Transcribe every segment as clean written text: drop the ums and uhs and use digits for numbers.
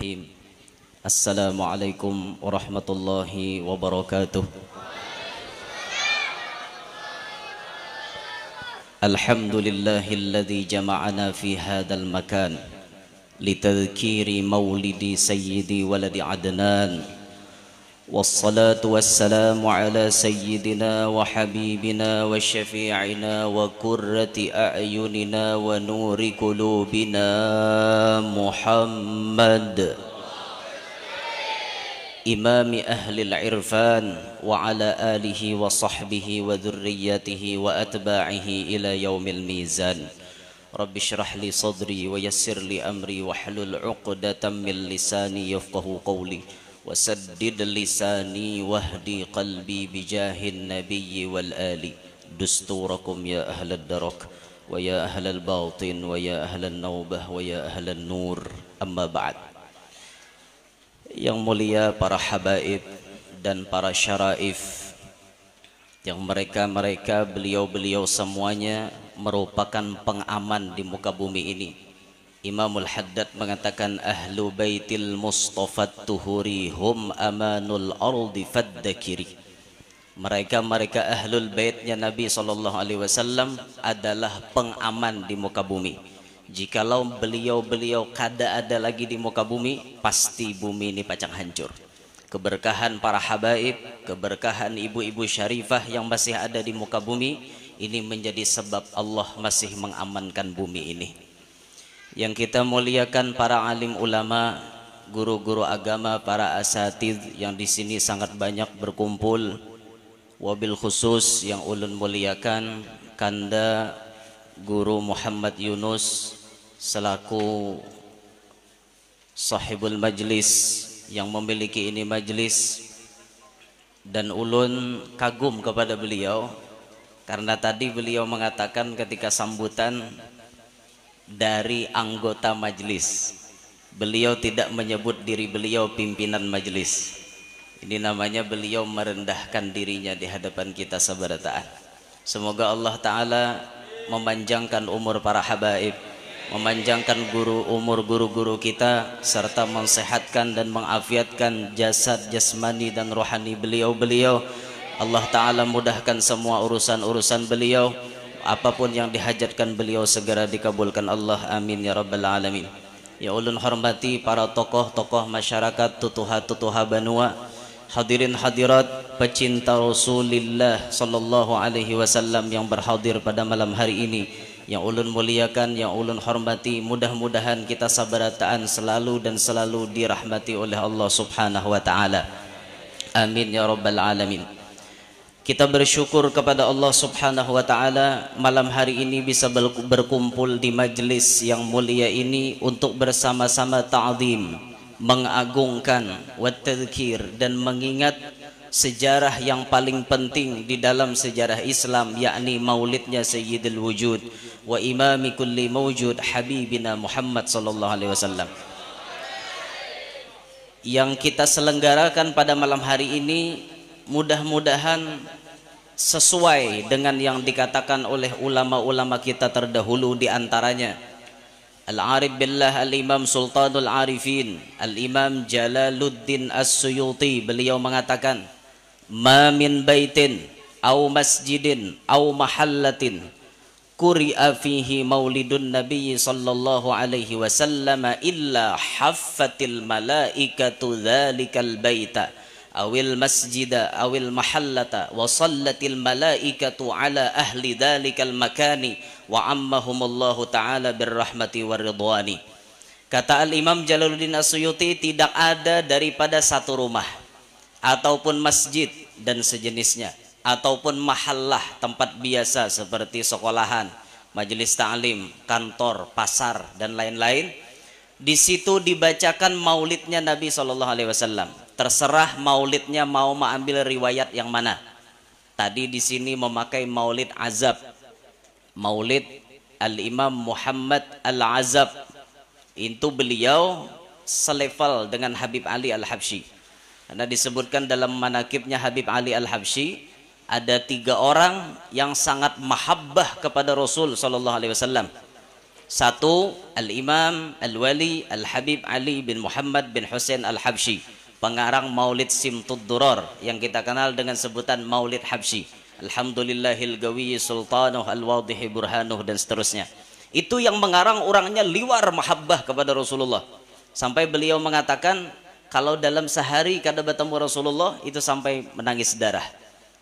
Bismillahirrahmanirrahim. Assalamualaikum warahmatullahi wabarakatuh. Alhamdulillahilladzi jama'ana fi hadzal makan litadhkiri maulidi sayyidi waladi Adnan. Wassalatu wassalamu ala sayyidina wa habibina wa syafi'ina wa qurrati a'yunina wa nuri qulubina Muhammad imami ahli al-irfan wa ala alihi wa sahbihi wa dhurriyyatihi wa atba'ihi ila yaumil mizan. Rabbi shrah li sadri wa yassir li amri wa hlul 'uqdatam min lisani yafqahu qawli wasaddid lisani wahdi qalbi bijahin nabiyyi wal ali dusturakum ya ahlad darak wa ya ahlal batin wa ya ahlan naubah wa ya ahlan nur. Amma ba'd. Yang mulia para habaib dan para syaraif, yang mereka beliau semuanya merupakan pengaman di muka bumi ini. Imamul Haddad mengatakan ahlu baitil Mustafa tuhuri hum amanul ardi faddakiri. Mereka ahlul baitnya Nabi SAW adalah pengaman di muka bumi. Jikalau beliau kada ada lagi di muka bumi, pasti bumi ini pacang hancur. Keberkahan para habaib, keberkahan ibu-ibu syarifah yang masih ada di muka bumi, ini menjadi sebab Allah masih mengamankan bumi ini. Yang kita muliakan para alim ulama, guru-guru agama, para asatidz yang di sini sangat banyak berkumpul. Wabil khusus yang ulun muliakan Kanda Guru Muhammad Yunus selaku sahibul majlis yang memiliki ini majlis, dan ulun kagum kepada beliau karena tadi beliau mengatakan ketika sambutan dari anggota majlis, beliau tidak menyebut diri beliau pimpinan majlis. Ini namanya beliau merendahkan dirinya di hadapan kita sabarataan. Semoga Allah Ta'ala memanjangkan umur para habaib, memanjangkan umur guru-guru kita, serta mensehatkan dan mengafiatkan jasad, jasmani dan rohani beliau-beliau. Allah Ta'ala mudahkan semua urusan-urusan beliau. Apapun yang dihajatkan beliau segera dikabulkan Allah, amin ya rabbal alamin. Ya ulun hormati para tokoh-tokoh masyarakat, tutuha banua, hadirin hadirat pecinta Rasulullah sallallahu alaihi wasallam yang berhadir pada malam hari ini, yang ulun muliakan, yang ulun hormati. Mudah-mudahan kita sabarataan selalu dan selalu dirahmati oleh Allah subhanahu wa ta'ala, amin ya rabbal alamin. Kita bersyukur kepada Allah subhanahu wa ta'ala malam hari ini bisa berkumpul di majlis yang mulia ini untuk bersama-sama ta'zim, mengagungkan, wattadhkir, dan mengingat sejarah yang paling penting di dalam sejarah Islam, yakni maulidnya Sayyidul Wujud wa imami kulli mawjud Habibina Muhammad sallallahu alaihi wasallam, yang kita selenggarakan pada malam hari ini. Mudah-mudahan sesuai dengan yang dikatakan oleh ulama-ulama kita terdahulu, di antaranya Al-Arif Billah Al-Imam Sultanul Arifin Al-Imam Jalaluddin As-Suyuti. Beliau mengatakan, ma min baitin au masjidin au mahallatin quri'a fihi maulidun Nabi sallallahu alaihi wasallam illa haffatil malaikatu dzalikal baita awil masjida awil mahallata wa sallatil malaikatu ala ahli dhalikal makani wa ammahumullahu ta'ala birrahmati waridwani. Kata Al-Imam Jalaluddin As-Suyuti, tidak ada daripada satu rumah ataupun masjid dan sejenisnya, ataupun mahallah, tempat biasa seperti sekolahan, majelis ta'lim, kantor, pasar dan lain-lain, di situ dibacakan maulidnya Nabi SAW. Terserah maulidnya mau mengambil riwayat yang mana. Tadi di sini memakai maulid azab, maulid Al-Imam Muhammad Al-Azab. Itu beliau selevel dengan Habib Ali Al-Habsyi. Karena disebutkan dalam manakibnya Habib Ali Al-Habsyi, ada 3 orang yang sangat mahabbah kepada Rasul SAW. Satu, Al-Imam Al-Wali Al-Habib Ali bin Muhammad bin Hussein Al-Habsyi, pengarang Maulid Simtud Duror yang kita kenal dengan sebutan Maulid Habsyi. Alhamdulillahil Gawiyyi Sultanuh Al-Wadihi Burhanuh dan seterusnya. Itu yang mengarang, orangnya liwar mahabbah kepada Rasulullah. Sampai beliau mengatakan kalau dalam sehari kada bertemu Rasulullah itu sampai menangis darah.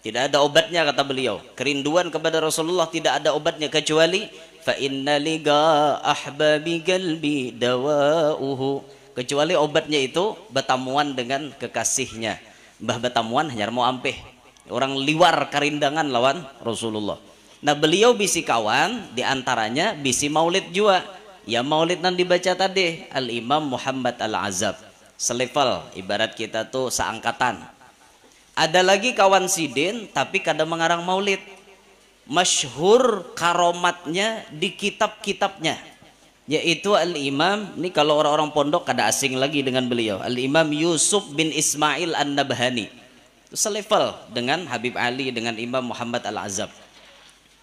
Tidak ada obatnya kata beliau. Kerinduan kepada Rasulullah tidak ada obatnya kecuali fa inna liga ahbabi qalbi dawauhu. Kecuali obatnya itu bertamuan dengan kekasihnya. Mbah bertamuan hanya mau ampeh. Orang liwar karindangan lawan Rasulullah. Nah beliau bisi kawan diantaranya bisi maulid juga. Ya maulid yang dibaca tadi Al-Imam Muhammad Al-Azab. Selevel ibarat kita tuh seangkatan. Ada lagi kawan sidin tapi kadang mengarang maulid. Masyhur karomatnya di kitab-kitabnya. Yaitu Al-Imam, ini kalau orang-orang pondok kada asing lagi dengan beliau. Al-Imam Yusuf bin Ismail An-Nabhani. Itu selevel dengan Habib Ali, dengan Imam Muhammad Al-Azab.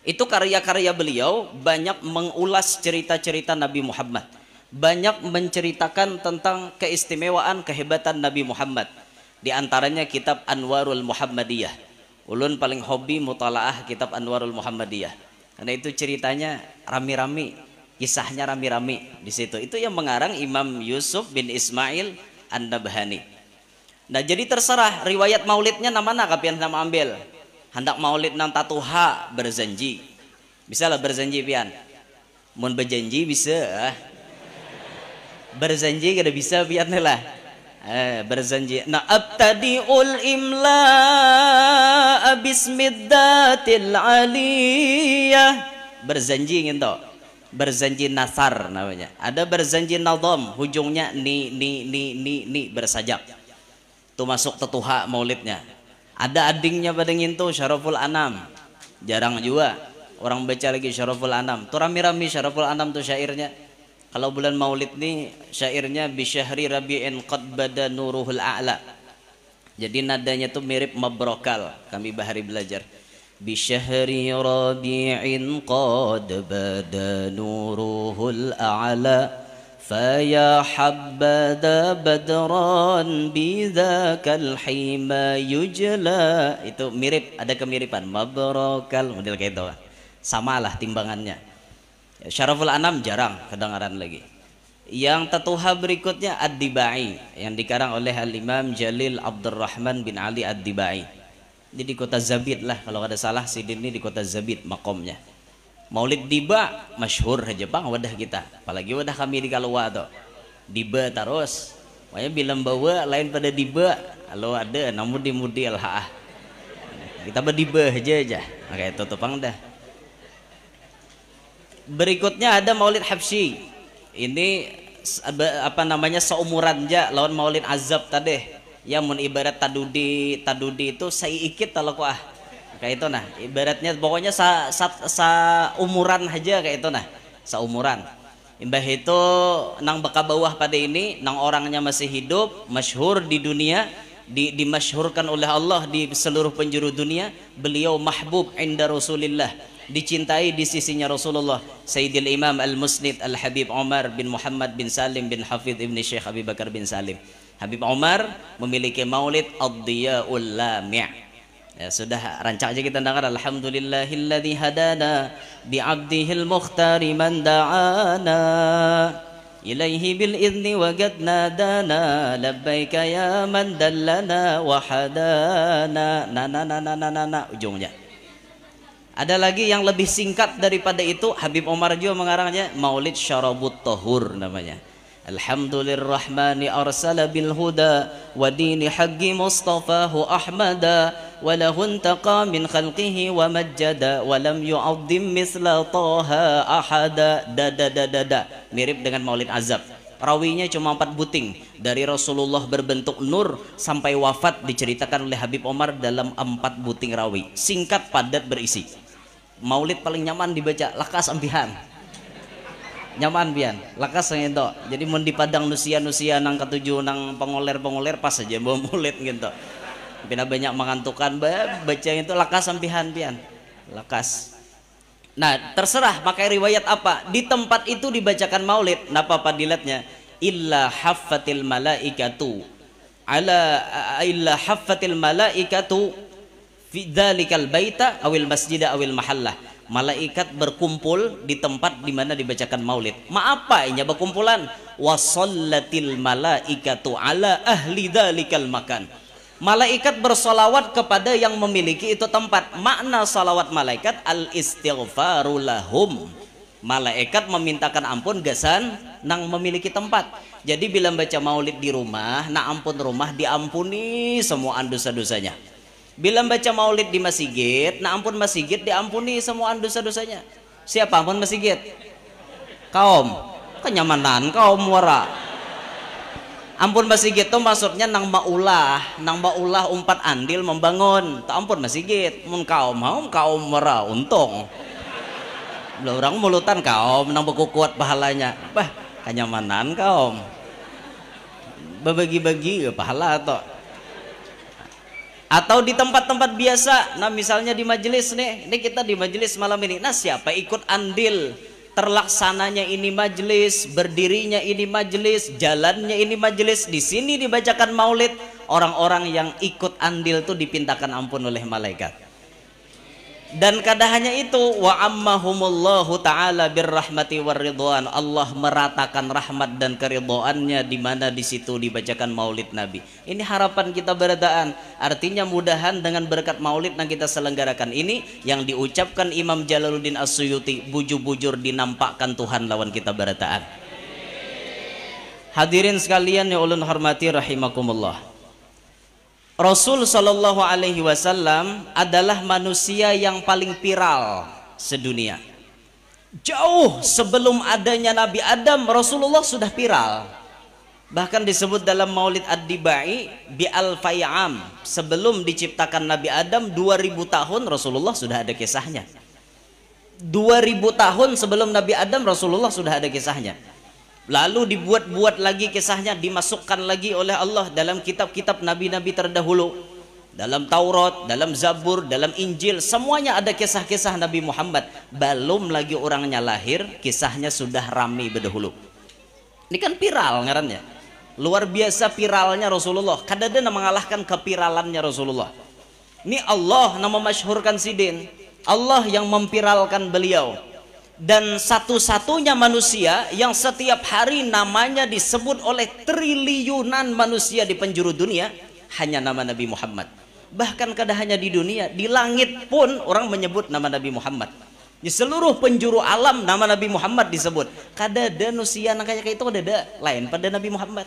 Itu karya-karya beliau banyak mengulas cerita-cerita Nabi Muhammad, banyak menceritakan tentang keistimewaan kehebatan Nabi Muhammad. Di antaranya kitab Anwarul Muhammadiyah. Ulun paling hobi mutalaah kitab Anwarul Muhammadiyah karena itu ceritanya rami-rami, kisahnya rami-rami di situ. Itu yang mengarang Imam Yusuf bin Ismail An-Nabhani. Nah jadi terserah riwayat maulidnya namana kapian nama ambil. Hendak maulid nang tatuha berjanji. Bisa lah berjanji pian. Mun berjanji bisa. Berjanji kada bisa pian lah. Berjanji. Nah abtadiul imla bismiddatil aliyah. Berjanji gitu. Berjanji nasar namanya. Ada berjanji nadham, hujungnya ni bersajak. Itu masuk tetuha maulidnya. Ada adingnya pada ngintu Syaraful Anam. Jarang juga orang baca lagi Syaraful Anam. Tuh rami-rami Syaraful Anam tuh syairnya. Kalau bulan Maulid nih syairnya bisyahri rabi'in qad bada nuruhul a'la. Jadi nadanya tuh mirip mabrokal. Kami bahari belajar. Bisyahri rabi'in qad bada nuruhul a'la. Faya habbada badran bidzakal hima yujla. Itu mirip, ada kemiripan mabrokal model kayak itu. Samalah timbangannya. Syaraful Anam jarang kedengaran lagi. Yang tetuha berikutnya Ad-Dibai yang dikarang oleh Al-Imam Jalil Abdurrahman bin Ali Ad-Dibai. Ini di kota Zabid lah kalau ada salah sidin ini di kota Zabid makomnya. Maulid Diba masyhur aja bang wadah kita, apalagi wadah kami di Kalua tuh Diba terus, makanya bilang bawa lain pada Diba, kalau ada namun dimudi lah, kita berdiba aja, maka itu topang dah. Berikutnya ada Maulid Habsyi, ini apa namanya seumuran aja lawan Maulid Azab tadi, yang mun ibarat tadudi itu saya ikit kalau kuah. Kayak itu nah ibaratnya pokoknya umuran aja kayak itu nah seumuran imbah itu nang baka bawah pada ini nang orangnya masih hidup masyhur di dunia dimasyhurkan oleh Allah di seluruh penjuru dunia. Beliau mahbub inda Rasulillah, dicintai di sisinya Rasulullah. Sayyidil Imam Al-Musnid Al-Habib Umar bin Muhammad bin Salim bin Hafidh ibn Syekh Abi Bakar bin Salim. Habib Umar memiliki maulid Ad-Diyaul Lami'. Ya sudah rancak aja kita dengar alhamdulillahilladzi hadana bi'abdihil mukhtari man da'ana ilaihi bil idzni wajadna dana labbaika ya man dallana wa hadana na ujungnya. Ada lagi yang lebih singkat daripada itu, Habib Umar juga mengarangnya Maulid Syarabut Tahur namanya. Alhamdulillahirrahmani arsala bil huda wa dini haqqi mustafahu ahmada wa lahu intaqa min khalqihi wa majjada wa lam yu'azzim misla taha ahada. Mirip dengan Maulid Azab. Rawinya cuma 4 buting, dari Rasulullah berbentuk nur sampai wafat diceritakan oleh Habib Umar dalam 4 buting rawi, singkat padat berisi. Maulid paling nyaman dibaca lakas ambihan, nyaman pian lakas itu. Jadi mun di padang nusia nang ketujuh nang pengoler pas saja bawa maulid gitu. Pina banyak mengantukan baca itu lakas sampihan pian lakas. Nah, terserah pakai riwayat apa. Di tempat itu dibacakan maulid. Napa padilatnya? Illa haffatil malaikatu fi dzalikal baita awil masjida awil mahallah. Malaikat berkumpul di tempat di mana dibacakan maulid. Ma apa inya berkumpulan? Wasallatil malaikatu ala ahli dzalikal makan. Malaikat bersolawat kepada yang memiliki itu tempat. Makna salawat malaikat al-istighfaru lahum. Malaikat memintakan ampun gasan nang memiliki tempat. Jadi bila baca maulid di rumah, nak ampun rumah diampuni semua dosa-dosanya. Bila baca maulid di masjid, nak ampun masjid diampuni semua dosa-dosanya. Siapa ampun masjid? Kaum. Kenyamanan kaum wara. Ampun masjid itu maksudnya nang maulah umpat andil membangun. Tak ampun masjid, mun kaum wara untung. Belah orang mulutan kaum nang beku kuat pahalanya. Bah, kenyamanan kaum. Berbagi-bagi pahala atau di tempat-tempat biasa. Nah, misalnya di majelis nih. Ini kita di majelis malam ini. Nah, siapa ikut andil terlaksananya ini majelis, berdirinya ini majelis, jalannya ini majelis, di sini dibacakan maulid, orang-orang yang ikut andil tuh dipintakan ampun oleh malaikat. Dan kada hanya itu, wa ammahumullahu taala birrahmati warridwan. Allah meratakan rahmat dan keridhaannya di mana di situ dibacakan maulid Nabi. Ini harapan kita beradaan. Artinya mudahan dengan berkat maulid yang kita selenggarakan ini, yang diucapkan Imam Jalaluddin As-Suyuti, bujur-bujur dinampakkan Tuhan lawan kita beradaan. Hadirin sekalian yang ulun hormati rahimakumullah. Rasul Shallallahu Alaihi Wasallam adalah manusia yang paling viral sedunia. Jauh sebelum adanya Nabi Adam, Rasulullah sudah viral. Bahkan disebut dalam Maulid Ad-Dibai bi al-Fay'am, sebelum diciptakan Nabi Adam 2000 tahun Rasulullah sudah ada kisahnya. 2000 tahun sebelum Nabi Adam Rasulullah sudah ada kisahnya. Lalu dibuat-buat lagi kisahnya, dimasukkan lagi oleh Allah dalam kitab-kitab nabi-nabi terdahulu. Dalam Taurat, dalam Zabur, dalam Injil, semuanya ada kisah-kisah Nabi Muhammad. Belum lagi orangnya lahir, kisahnya sudah ramai berdahulu. Ini kan viral ngarannya. Luar biasa viralnya Rasulullah. Kadada mengalahkan kepiralannya Rasulullah. Ini Allah nama masyhurkan sidin. Allah yang memviralkan beliau. Dan satu-satunya manusia yang setiap hari namanya disebut oleh triliunan manusia di penjuru dunia, hanya nama Nabi Muhammad. Bahkan kada hanya di dunia, di langit pun orang menyebut nama Nabi Muhammad. Di seluruh penjuru alam nama Nabi Muhammad disebut. Kada ada manusia yang kayak itu, kada ada lain pada Nabi Muhammad.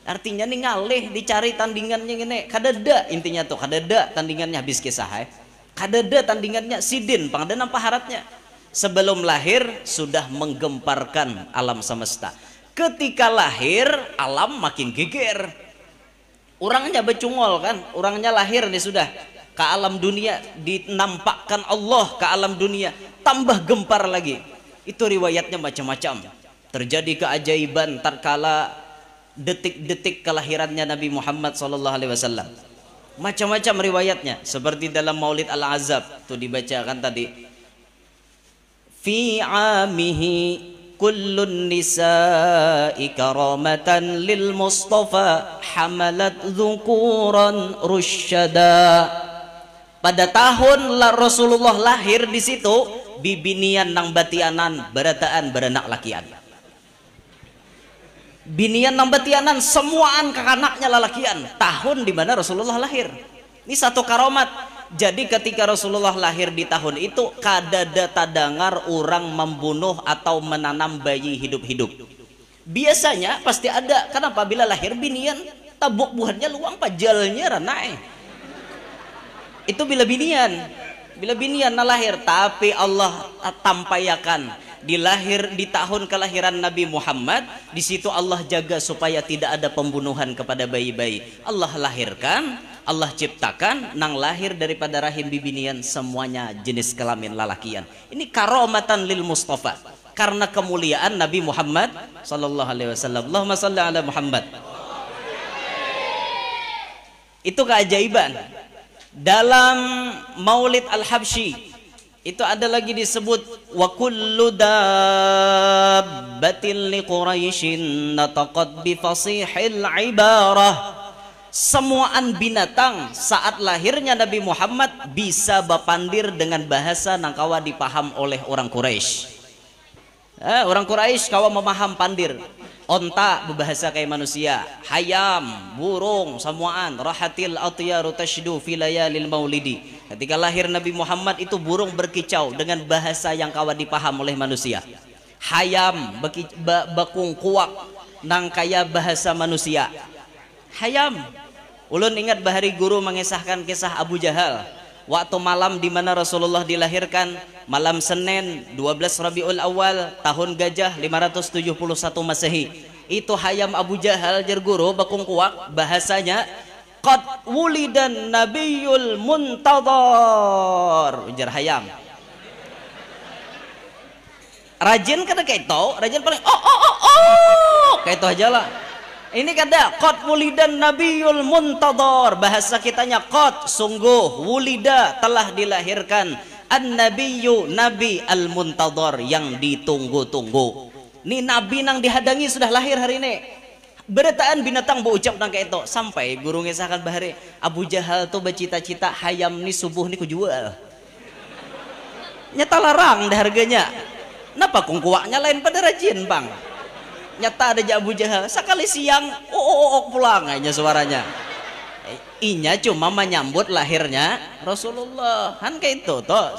Artinya nih ngalih dicari tandingannya gini, kada ada intinya tuh, kada ada tandingannya habis kisah. Kada ada tandingannya sidin, pangada nampak haratnya. Sebelum lahir sudah menggemparkan alam semesta. Ketika lahir alam makin geger. Orangnya becungol kan, orangnya lahir nih sudah ke alam dunia, dinampakkan Allah ke alam dunia, tambah gempar lagi. Itu riwayatnya macam-macam. Terjadi keajaiban tatkala detik-detik kelahirannya Nabi Muhammad SAW. Macam-macam riwayatnya, seperti dalam Maulid Al-Azab tuh dibacakan tadi. Fi amihi kullun nisa'i karamatan lil Mustafa hamalat dzukuran rusyada. Pada tahun Rasulullah lahir di situ, bibinian nang batianan berataan beranak lakian. Binian nang batianan semuaan kakanaknya lalakian. Tahun di mana Rasulullah lahir. Ini satu karomat. Jadi ketika Rasulullah lahir di tahun itu, kadada tadangar orang membunuh atau menanam bayi hidup-hidup. Biasanya pasti ada. Kenapa? Bila lahir binian, tabuk buahnya luang pajalnya ranai. Itu bila binian lahir. Tapi Allah tampayakan dilahir di tahun kelahiran Nabi Muhammad. Di situ Allah jaga supaya tidak ada pembunuhan kepada bayi-bayi. Allah lahirkan, Allah ciptakan, nang lahir daripada rahim bibinian semuanya jenis kelamin lalakian. Ini karomatan lil Mustafa, karena kemuliaan Nabi Muhammad sallallahu alaihi wasallam. Allahumma shalli ala Muhammad. Itu keajaiban. Dalam Maulid Al-Habsyi Itu ada lagi disebut wa kullu dabbatin li quraisyin nataqat bi fasihil ibarah. Semuaan binatang saat lahirnya Nabi Muhammad bisa bapandir dengan bahasa nangkawa dipaham oleh orang Quraisy. Orang Quraisy kawa memaham pandir. Onta berbahasa kayak manusia, hayam, burung, semuaan, rahatil atyaru tashdu fi layalil maulidi. Ketika lahir Nabi Muhammad itu burung berkicau dengan bahasa yang kawa dipaham oleh manusia. Hayam, bakung kuak, nang kaya bahasa manusia. Hayam. Ulun ingat bahari guru mengisahkan kisah Abu Jahal. Waktu malam di mana Rasulullah dilahirkan, malam Senin 12 Rabiul Awal tahun Gajah 571 Masehi. Itu hayam Abu Jahal jar guru bakung kuak, bahasanya qad wulidan nabiyul muntadhar. Ujar hayam. Rajin kada kayak itu, rajin paling kayak itu aja lah. Ini kada qad wulidan nabiyul muntadhar, bahasa kitanya qad sungguh, wulida telah dilahirkan an-nabiyyu nabi al-muntadhar yang ditunggu-tunggu. Ni nabi nang dihadangi sudah lahir hari ini. Berataan binatang berucap nang kayak itu sampai guru ngisahkan bahari Abu Jahal tuh bercita-cita hayam ni subuh ni kujual. Nyata larang dah harganya. Napa kungkuaknya lain pada rajin, Bang? Nyata ada Abu Jahal sekali siang pulang aja suaranya. Inya cuma menyambut lahirnya Rasulullah. Han kayak itu toh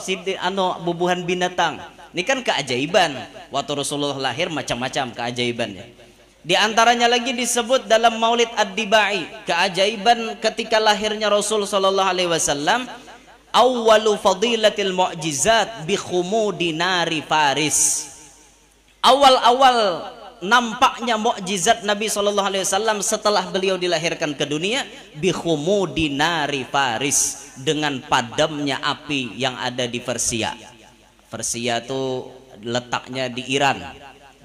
bubuhan binatang. Ini kan keajaiban. Waktu Rasulullah lahir macam-macam keajaibannya. Di antaranya lagi disebut dalam Maulid Ad-Dibai, keajaiban ketika lahirnya Rasul sallallahu alaihi wasallam, awwalu fadilatil mu'jizat bi khumudi nari Faris. Awal-awal nampaknya mukjizat Nabi sallallahu alaihi wasallam setelah beliau dilahirkan ke dunia bi khumudi nari Faris, dengan padamnya api yang ada di Persia. Persia itu letaknya di Iran.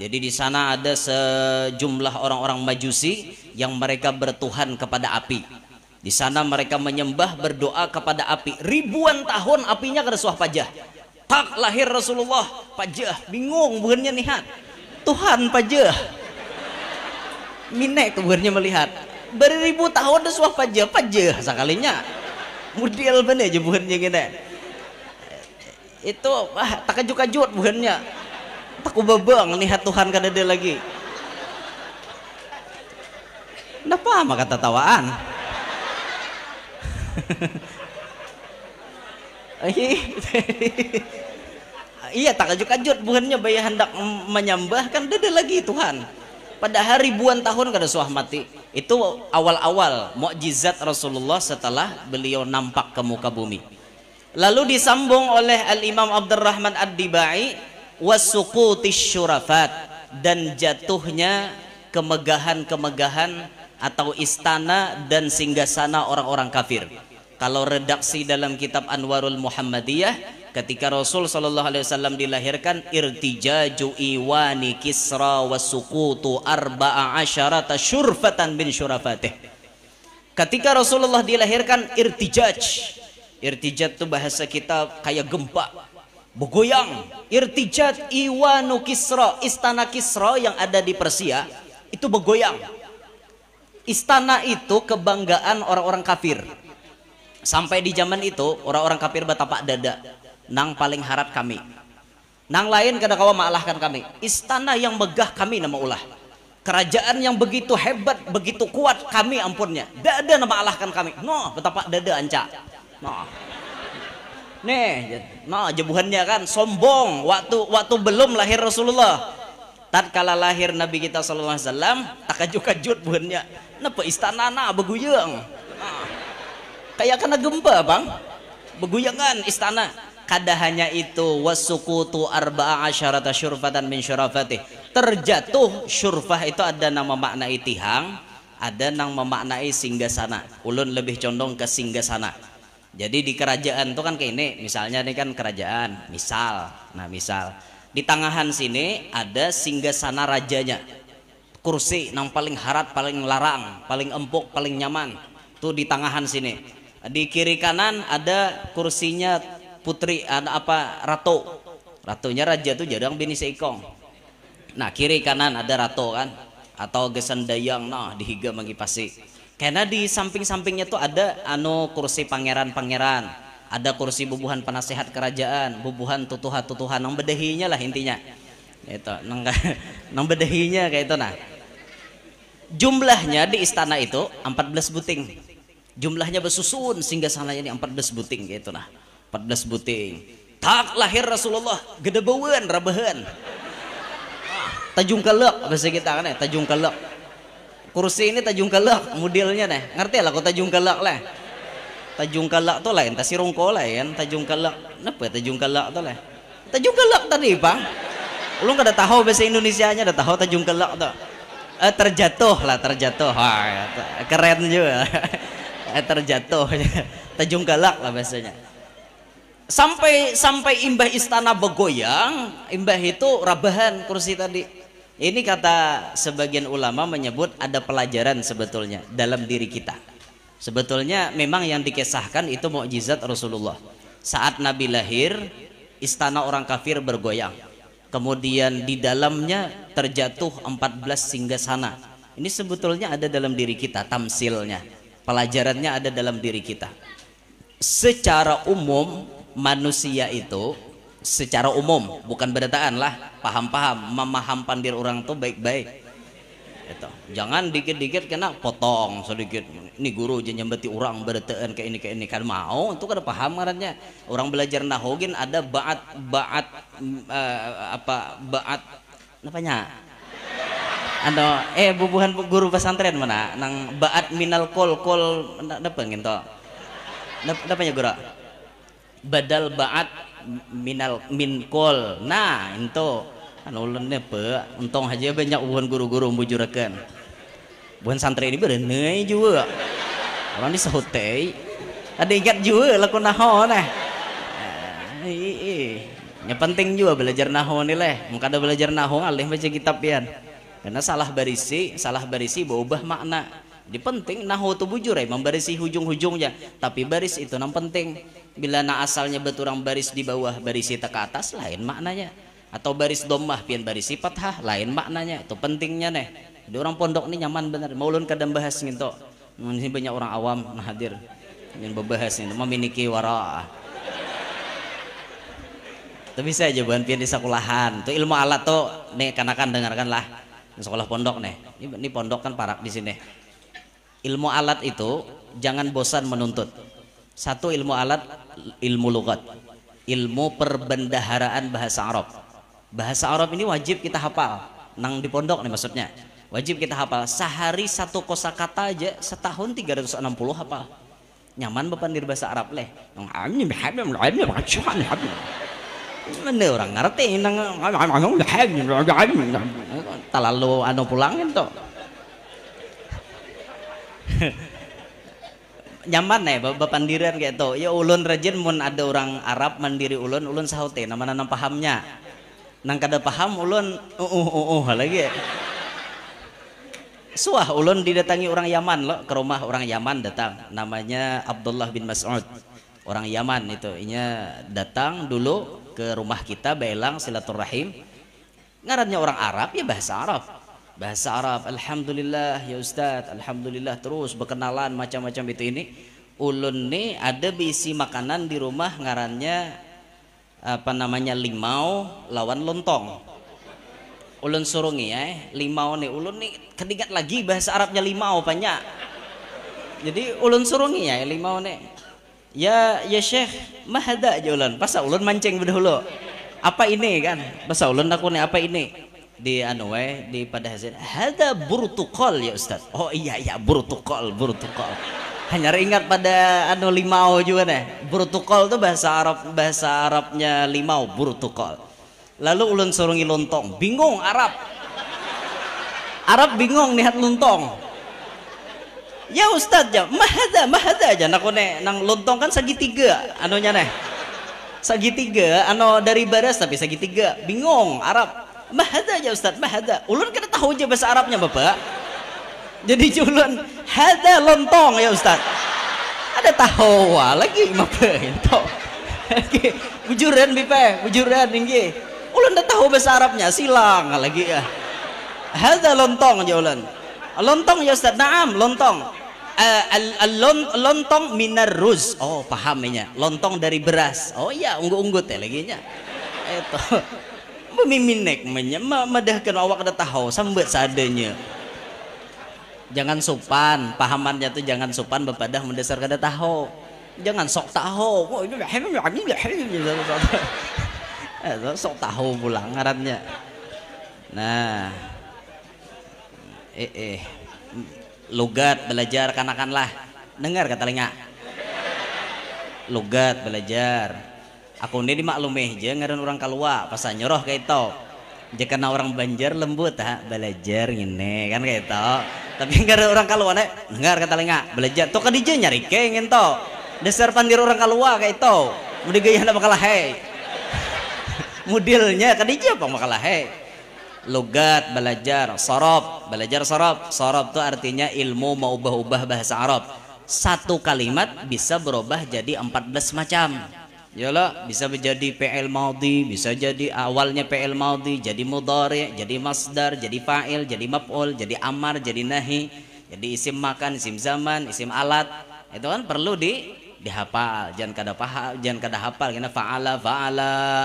Jadi di sana ada sejumlah orang-orang Majusi yang mereka bertuhan kepada api. Di sana mereka menyembah, berdoa kepada api. Ribuan tahun apinya kada suah pajah. Tak lahir Rasulullah, pajah, bingung bukannya nihat. Tuhan pajah minek kebuarnya melihat beribu tahun dah suah pajah sekalinya model bener aja bukannya gini itu tak kajut-kajut bukannya tak ubabang lihat Tuhan kada ada lagi. Kenapa maka tatawaan? Iya tak kajut-kajut bukannya bayar hendak menyembah kan ada lagi Tuhan. Pada ribuan tahun kada suah mati. Itu awal-awal mukjizat Rasulullah setelah beliau nampak ke muka bumi. Lalu disambung oleh Al-Imam Abdurrahman Ad-Dibai wasuqutis syurafat, dan jatuhnya kemegahan-kemegahan atau istana dan singgasana orang-orang kafir. Kalau redaksi dalam kitab Anwarul Muhammadiyah, ketika Rasul sallallahu alaihi wasallam dilahirkan, irtijaju iwani Kisra wasuqutu arba'a asyarata syurfatan bin syurafatih. Ketika Rasulullah dilahirkan, irtijaj itu bahasa kita kayak gempa, bergoyang. Irtijaj iwanu Kisra, istana Kisra yang ada di Persia itu bergoyang. Istana itu kebanggaan orang-orang kafir. Sampai di zaman itu orang-orang kafir batapak dada, nang paling harap kami, nang lain kada kawa maalahkan kami. Istana yang megah kami nama ulah, kerajaan yang begitu hebat, begitu kuat kami ampunnya, dada nama alahkan kami. No, batapak dada anca. No, nih, no jebuhannya kan sombong. Waktu belum lahir Rasulullah, tatkala lahir Nabi kita sallallahu alaihi wasallam, takajut-kajut buhannya. Napa istana na beguyang. Kayak kena gempa, Bang. Beguyangan istana. Kada hanya itu, wasuqutu arba'a asyarata syurfatan min syurafatih. Terjatuh, syurfah itu ada nama maknai tihang, ada nang memaknai singgasana. Ulun lebih condong ke singgasana. Jadi di kerajaan itu kan kayak ini, misalnya ini kan kerajaan, misal. Nah, misal di tangahan sini ada singgasana rajanya. Kursi nang paling harat, paling larang, paling empuk, paling nyaman. Tuh di tangahan sini. Di kiri kanan ada kursinya putri apa ratu. Ratunya raja tuh jarang bini seikong. Nah kiri kanan ada ratu kan, atau gesan dayang nah dihiga magi pasi. Karena di samping-sampingnya tuh ada kursi pangeran-pangeran, ada kursi bubuhan penasehat kerajaan, bubuhan tutuhan-tutuhan nang bedehinya lah intinya. Itu nang bedehinya kayak itu nah. Jumlahnya di istana itu 14 buting. Jumlahnya bersusun sehingga sananya ini 14 buting gitu nah. 14 buting. Tak lahir Rasulullah gedebeun rabehan. Tajung kelek bahasa kita kan ya, tajung kelek. Kursi ini tajung kelek modelnya nih. Ngerti lah kok tajung kelek lah. Tajung kelek tuh lain, tas sirungko lain, tajung kelek. Napa tajung kelek tuh lah? Tajung kelek tadi, Pak. Lu kada tahu bahasa Indonesianya, ada tahu tajung kelek tuh. Terjatuh lah, terjatuh. Wah, keren juga. Terjatuh. Tajung kelek lah bahasanya. Sampai imbah istana begoyang, imbah itu rabahan kursi tadi. Ini kata sebagian ulama menyebut ada pelajaran sebetulnya dalam diri kita. Sebetulnya memang yang dikisahkan itu mukjizat Rasulullah. Saat Nabi lahir, istana orang kafir bergoyang. Kemudian di dalamnya terjatuh 14 singgasana. Ini sebetulnya ada dalam diri kita, tamsilnya. Pelajarannya ada dalam diri kita. Secara umum manusia itu secara umum, bukan berdataan lah, paham-paham, memaham pandir orang tuh baik-baik. Jangan dikit-dikit kena potong sedikit. Ini guru nyambati orang berdataan kayak ini kan mau, itu kan paham ngarannya. Orang belajar nahogin ada baat namanya. Bubuhan guru pesantren mana? Nang baat minal kol apa gitu. Namanya guru? Badal baat min kol. Nah itu ulunnya pe untung aja banyak buhan guru-guru membujurakan buhan santri ini berenai juga orang disahutei ada ingat juga laku naho nah yang penting juga belajar naho nih leh muka ada belajar naho alih baca kitab pian karena salah barisi berubah makna. Di penting nahu tu bujur membarisi hujung-hujungnya, tapi baris itu yang penting. Bila na asalnya beturang baris di bawah barisi ke atas lain maknanya, atau baris dommah pian barisi fathah lain maknanya. Itu pentingnya nih. Di orang pondok ini nyaman bener. Maulun kadang bahas gitu. Ini banyak orang awam nah hadir ingin membahas ini memiliki wara. Tapi saya aja bukan pian di sekolahan. Itu ilmu alat tuh nih kanakan dengarkanlah di sekolah pondok nih. Ini pondok kan parak di sini. Ilmu alat itu jangan bosan menuntut. Satu ilmu alat, ilmu lugat, ilmu perbendaharaan bahasa Arab. Bahasa Arab ini wajib kita hafal. Nang di pondok nih maksudnya. Wajib kita hafal. Sehari satu kosakata aja setahun 360 hafal. Nyaman bepandir bahasa Arab leh. Mana orang ngerti nang talalu pulangin tuh. Nyaman nih bapandiran kayak tuh ya ulun rajin mun ada orang Arab mandiri ulun saute nama nang pahamnya nang kada paham ulun lagi suah ulun didatangi orang Yaman loh ke rumah orang Yaman datang namanya Abdullah bin Mas'ud orang Yaman itu inya datang dulu ke rumah kita belang silaturahim ngarannya orang Arab ya bahasa Arab alhamdulillah ya Ustadz alhamdulillah terus berkenalan macam-macam itu ini ulun nih ada bisi makanan di rumah ngarannya apa namanya limau lawan lontong ulun surungi limau nih ulun nih kedingat lagi bahasa Arabnya limau banyak jadi ulun surungi limau nih ya Syekh mahada aja ulun pas ulun mancing berdahulu apa ini kan pas ulun aku nih apa ini di di pada hasil ada burtukol ya Ustaz oh iya burtukol hanya ingat pada limau juga nih burtukol tuh bahasa Arabnya limau burtukol lalu ulun surungi lontong bingung Arab bingung lihat lontong ya Ustaz ya mahada aja nak nang lontong kan segitiga segitiga dari baras tapi segitiga bingung Arab mahada aja Ustaz mahada ulun kada tahu aja bahasa Arabnya Bapak jadi ulun hada lontong ya Ustaz ada tahu lagi apa itu Bujuran bipe, bujuran tinggi. Ulan dah tahu bahasa Arabnya, silang lagi ya. Hadza lontong aja ulan. Lontong ya Ustaz, naam lontong. Lontong minar ruz. Oh pahamnya. Lontong dari beras. Oh iya unggut-unggut ya lagi nya. Itu. Memiminek madahkan awak dah tahu sambet seadanya. Jangan sopan, pahamannya tuh jangan sopan bepadah mendasar kada tahu. Jangan sok tahu. Oh ini sok tahu pulang ngarannya. Nah, lugat belajar kanakanlah. Dengar kata telinga. Lugat belajar. Aku ini dimaklumi aja ngaran orang kalua pas nyoroh kayak itu. Jika orang Banjar lembut belajar ini kan kayak itu. Tapi enggak ada orang kalua dengar kata telinga belajar. Tuh kadije nyari kengin to. Dasar pandir orang kalua kayak itu. Mudi gaya ndak makalah hei. Modelnya kadije apa makalah hei. Lugat belajar, sorob belajar sorob. Sorob tuh artinya ilmu mau ubah-ubah bahasa Arab. Satu kalimat bisa berubah jadi 14 macam. Yalah, bisa menjadi fi'il madhi, bisa jadi awalnya fi'il madhi, jadi mudhari', jadi masdar, jadi fa'il, jadi maf'ul, jadi amar, jadi nahi, jadi isim makan, isim zaman, isim alat. Itu kan perlu dihafal, jangan kada hafal karena fa'ala,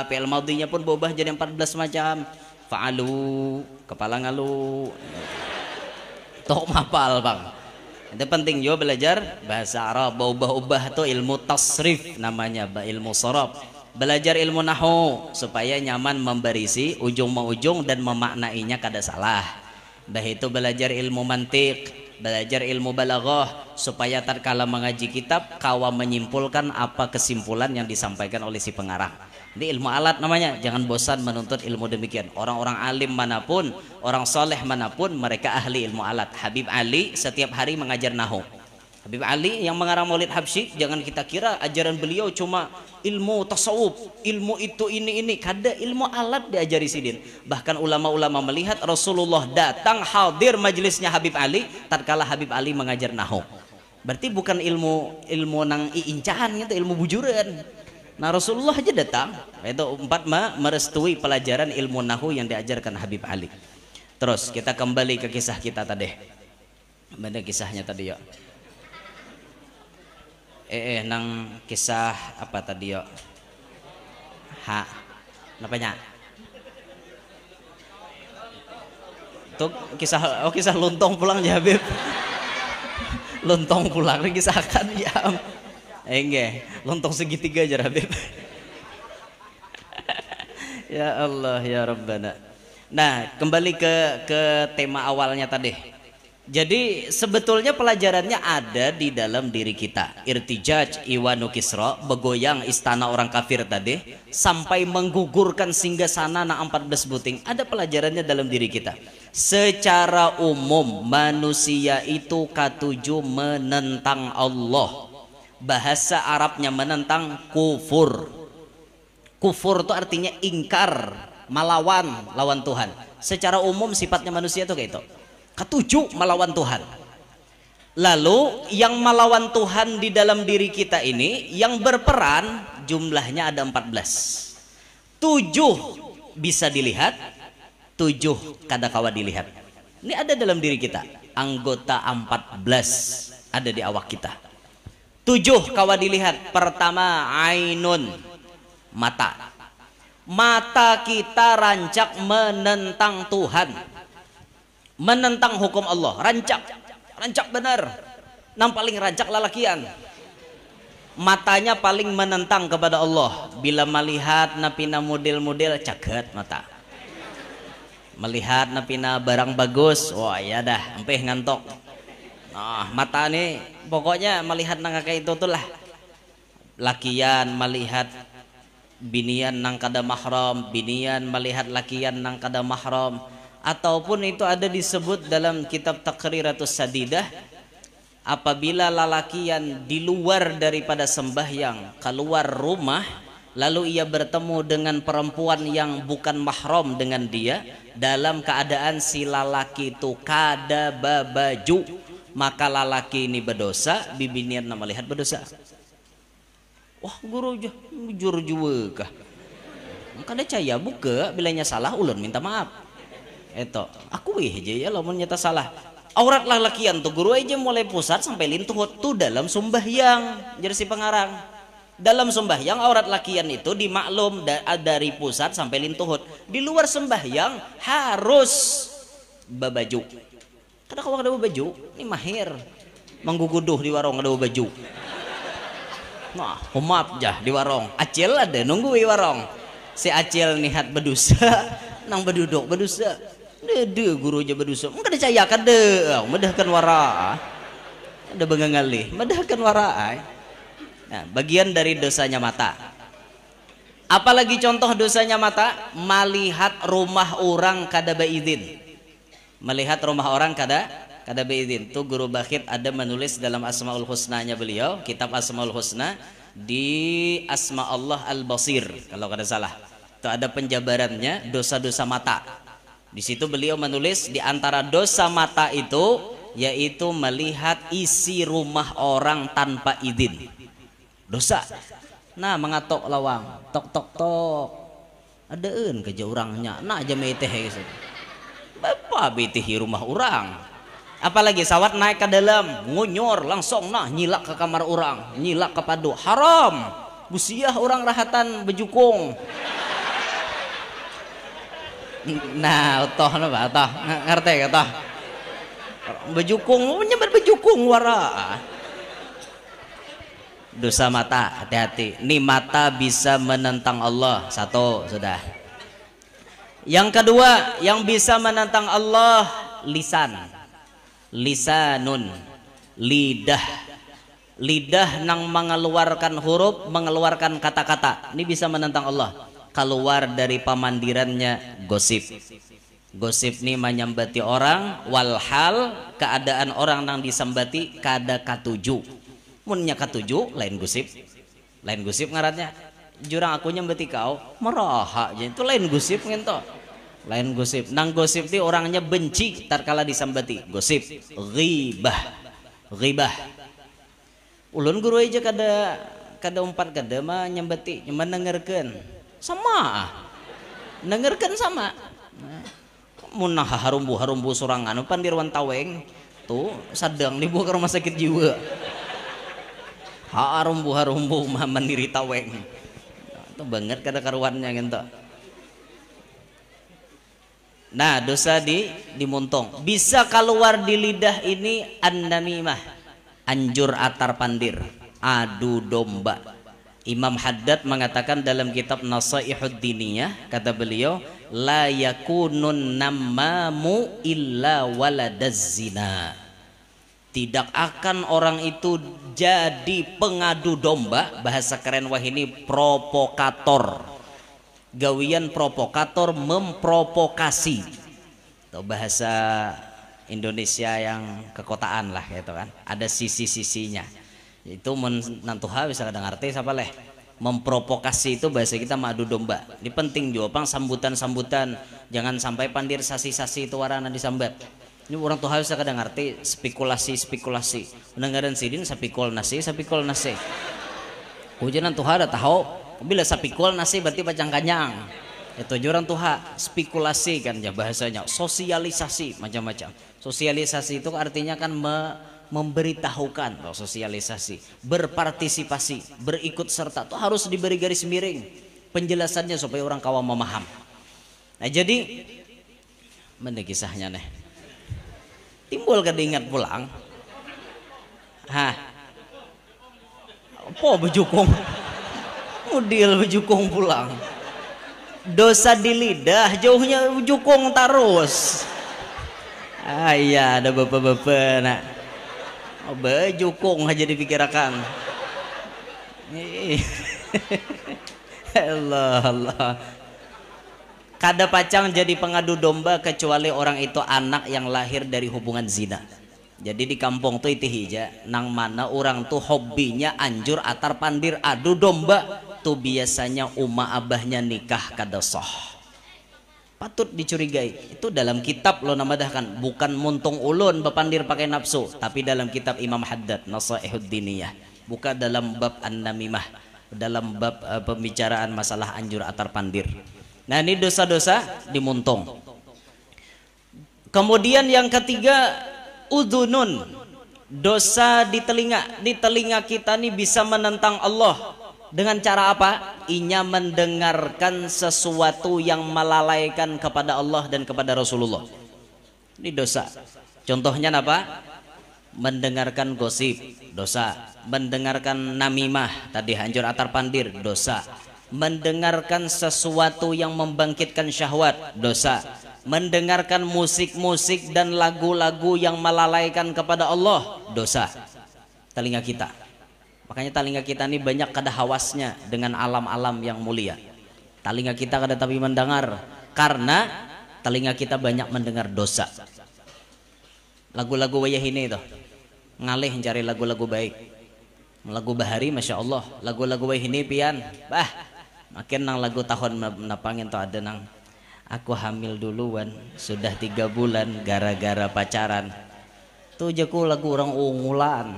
fi'il madhinya pun berubah jadi 14 macam. Fa'alu, kepala ngalu. Tok mapal, Bang. Itu penting juga belajar bahasa Arab. Ubah-ubah tuh ilmu tasrif namanya, ilmu sorob. Belajar ilmu nahu supaya nyaman memberisi ujung mengujung dan memaknainya kada salah. Dah itu belajar ilmu mantik, belajar ilmu balaghah supaya tatkala mengaji kitab kawa menyimpulkan apa kesimpulan yang disampaikan oleh si pengarang. Ini ilmu alat namanya. Jangan bosan menuntut ilmu demikian. Orang-orang alim manapun, orang soleh manapun, mereka ahli ilmu alat. Habib Ali setiap hari mengajar nahu. Habib Ali yang mengarang Maulid Habsyi, jangan kita kira ajaran beliau cuma ilmu tasawuf, ilmu itu ini. Kada ilmu alat diajari sidin. Bahkan ulama-ulama melihat Rasulullah datang hadir majelisnya Habib Ali tatkala Habib Ali mengajar nahu. Berarti bukan ilmu nang iincahan itu, ilmu bujuran. Nah Rasulullah aja datang. Itu empat merestui pelajaran ilmu nahu yang diajarkan Habib Ali. Terus kita kembali ke kisah kita tadi. Mana kisahnya tadi ya? Nang kisah apa tadi ya? Napanya? Tuh kisah lontong pulang ya Habib. Lontong pulang kisahkan ya. Enggak, lontong segitiga aja Habib. Ya Allah ya Rabbana. Nah kembali ke tema awalnya tadi. Jadi sebetulnya pelajarannya ada di dalam diri kita. Irtijaj Iwanu Kisra, begoyang istana orang kafir tadi sampai menggugurkan singgasana na 14 buting. Ada pelajarannya dalam diri kita. Secara umum manusia itu katuju menentang Allah. Bahasa Arabnya menentang kufur. Kufur itu artinya ingkar, lawan Tuhan. Secara umum sifatnya manusia itu kayak itu. Ketujuh melawan Tuhan. Lalu yang melawan Tuhan di dalam diri kita ini yang berperan jumlahnya ada 14. 7 bisa dilihat, 7 kada kawa dilihat. Ini ada dalam diri kita. Anggota 14 ada di awak kita. 7 kawa dilihat. Pertama ainun, mata. Mata kita rancak menentang Tuhan, menentang hukum Allah. Rancak benar. Nang paling rancak lalakian. Matanya paling menentang kepada Allah. Bila melihat napina model-model caket mata. Melihat napina barang bagus, wah ya dah, empeh ngantok. Nah, mata nih pokoknya melihat nang kayak itu tuh lah. Lakian melihat binian nang kada mahram, binian melihat lakian nang kada mahram, ataupun itu ada disebut dalam kitab Taqriratus Sadidah, apabila lalakian di luar daripada sembahyang keluar rumah lalu ia bertemu dengan perempuan yang bukan mahram dengan dia dalam keadaan si lalaki itu kada babaju, maka lalaki ini berdosa, bibinian melihat berdosa. Wah guru jujur juga kah. Kada caya buka bilanya salah ulun minta maaf. Eto aku aja ya lamun nyata salah. Aurat lalakian tuh guru aja mulai pusat sampai lintuh tuh dalam sembahyang jadi si pengarang. Dalam sembahyang aurat lakian itu dimaklum dari pusat sampai lintuhut. Di luar sembahyang harus babaju. Kada kau ada baju, ini mahir. Mengguguduh di warung ada baju. Nah, humap jah di warung. Acil ada nunggu di warung. Si Acil nihat berdosa, nang berduduk berdosa. Dede guru aja berdosa. Mungkin dicaya kade, medahkan wara. Ada bengangali, medahkan wara. Nah, bagian dari dosanya mata. Apalagi contoh dosanya mata, melihat rumah orang kada baizin. Melihat rumah orang kada baizin. Tuh guru Bakhit ada menulis dalam Asmaul Husnanya beliau, kitab Asmaul Husna di Asma Allah Al-Basir kalau kada salah. Itu ada penjabarannya dosa-dosa mata. Di situ beliau menulis di antara dosa mata itu yaitu melihat isi rumah orang tanpa izin. Dosa. Nah, mengatok lawang, tok tok tok. Adeun kerja orangnya. Nah aja meteh gitu. Bapak betihi rumah orang. Apalagi sawat naik ke dalam, ngunyur langsung nah nyilak ke kamar orang, nyilak ke padu. Haram. Busiah orang rahatan bejukung. Nah, toh napa toh? Ngerti ka toh? Bejukung, nyamber bejukung wara. Dosa mata, hati-hati. Ini mata bisa menentang Allah. Satu, sudah. Yang kedua, yang bisa menentang Allah, lisan. Lisanun, lidah. Lidah nang mengeluarkan huruf, mengeluarkan kata-kata. Ini bisa menentang Allah. Keluar dari pamandirannya gosip. Gosip ini menyambati orang, walhal keadaan orang nang disambati kada katuju. Munnya katuju lain gosip ngarannya. Jurang aku nyambati kau meraha jadi itu lain gosip ngento. Lain gosip. Nang gosip di orangnya benci tatkala disambati. Gosip, ghibah. Ulun guru aja kada umpat kada mah nyambati, nyaman dengerkeun. Sama. Dengerkeun sama. Mun harumbu sorangan pandirwan taweng tuh sadang dibawa ke rumah sakit jiwa. Harumbu mah mandiri taweng. Itu banget kada karuannya gitu. Nah, dosa dimuntung. Bisa keluar di lidah ini an-namimah. Anjur atar pandir, adu domba. Imam Haddad mengatakan dalam kitab Nasaihud Diniyah, kata beliau, la yakunun nammamu illa waladaz zina. Tidak akan orang itu jadi pengadu domba, bahasa keren wah ini provokator. Gawian provokator memprovokasi. Itu bahasa Indonesia yang kekotaan lah gitu kan. Ada sisi-sisinya. Itu menantuha bisa kadang arti siapa leh. Memprovokasi itu bahasa kita madu domba. Ini penting juga pang sambutan-sambutan. Jangan sampai pandir sasi-sasi itu warana disambat. Ini orang tuh harus kadang ngerti spekulasi. Mendengaran sidin sapikol nasi. Hujanan tuh ada tahu bila sapikol nasi berarti pacang kanyang. Itu orang tuh spekulasi kan ya bahasanya. Sosialisasi macam-macam. Sosialisasi itu artinya kan memberitahukan. Sosialisasi, berpartisipasi, berikut serta itu harus diberi garis miring penjelasannya supaya orang kawan memaham. Nah jadi mana kisahnya nih? Timbul kada ingat pulang. Hah. Apa bejukung? Mudil bejukung pulang. Dosa di lidah, jauhnya bejukung terus. Ah iya, ada bapak-bapak nak. Oh, bejukung aja dipikirkan. Allah. Kada pacang jadi pengadu domba kecuali orang itu anak yang lahir dari hubungan zina. Jadi di kampung tuh itu hija nang mana orang tuh hobinya anjur atar pandir adu domba tuh biasanya uma abahnya nikah kada sah. Patut dicurigai. Itu dalam kitab lo namadahkan, bukan muntung ulun bepandir pakai nafsu, tapi dalam kitab Imam Haddad Nasaihud Diniyah, bukan dalam bab an-namimah. dalam bab pembicaraan masalah anjur atar pandir. Nah, ini dosa-dosa di muntung. Kemudian yang ketiga, udhunun, dosa di telinga. Di telinga kita nih bisa menentang Allah dengan cara apa? Inya mendengarkan sesuatu yang melalaikan kepada Allah dan kepada Rasulullah. Ini dosa. Contohnya apa? Mendengarkan gosip, dosa. Mendengarkan namimah, tadi hancur atar pandir, dosa. Mendengarkan sesuatu yang membangkitkan syahwat, dosa. Mendengarkan musik-musik dan lagu-lagu yang melalaikan kepada Allah, dosa. Telinga kita. Makanya telinga kita ini banyak kada hawasnya dengan alam-alam yang mulia. Telinga kita kada tapi mendengar, karena telinga kita banyak mendengar dosa. Lagu-lagu wayah ini tuh ngalih cari lagu-lagu baik. Lagu bahari masya Allah, lagu-lagu wayah ini pian bah makin nang lagu tahun menapangin tuh ada nang aku hamil duluan sudah 3 bulan gara-gara pacaran. Tuh jaku lagu orang ungulan.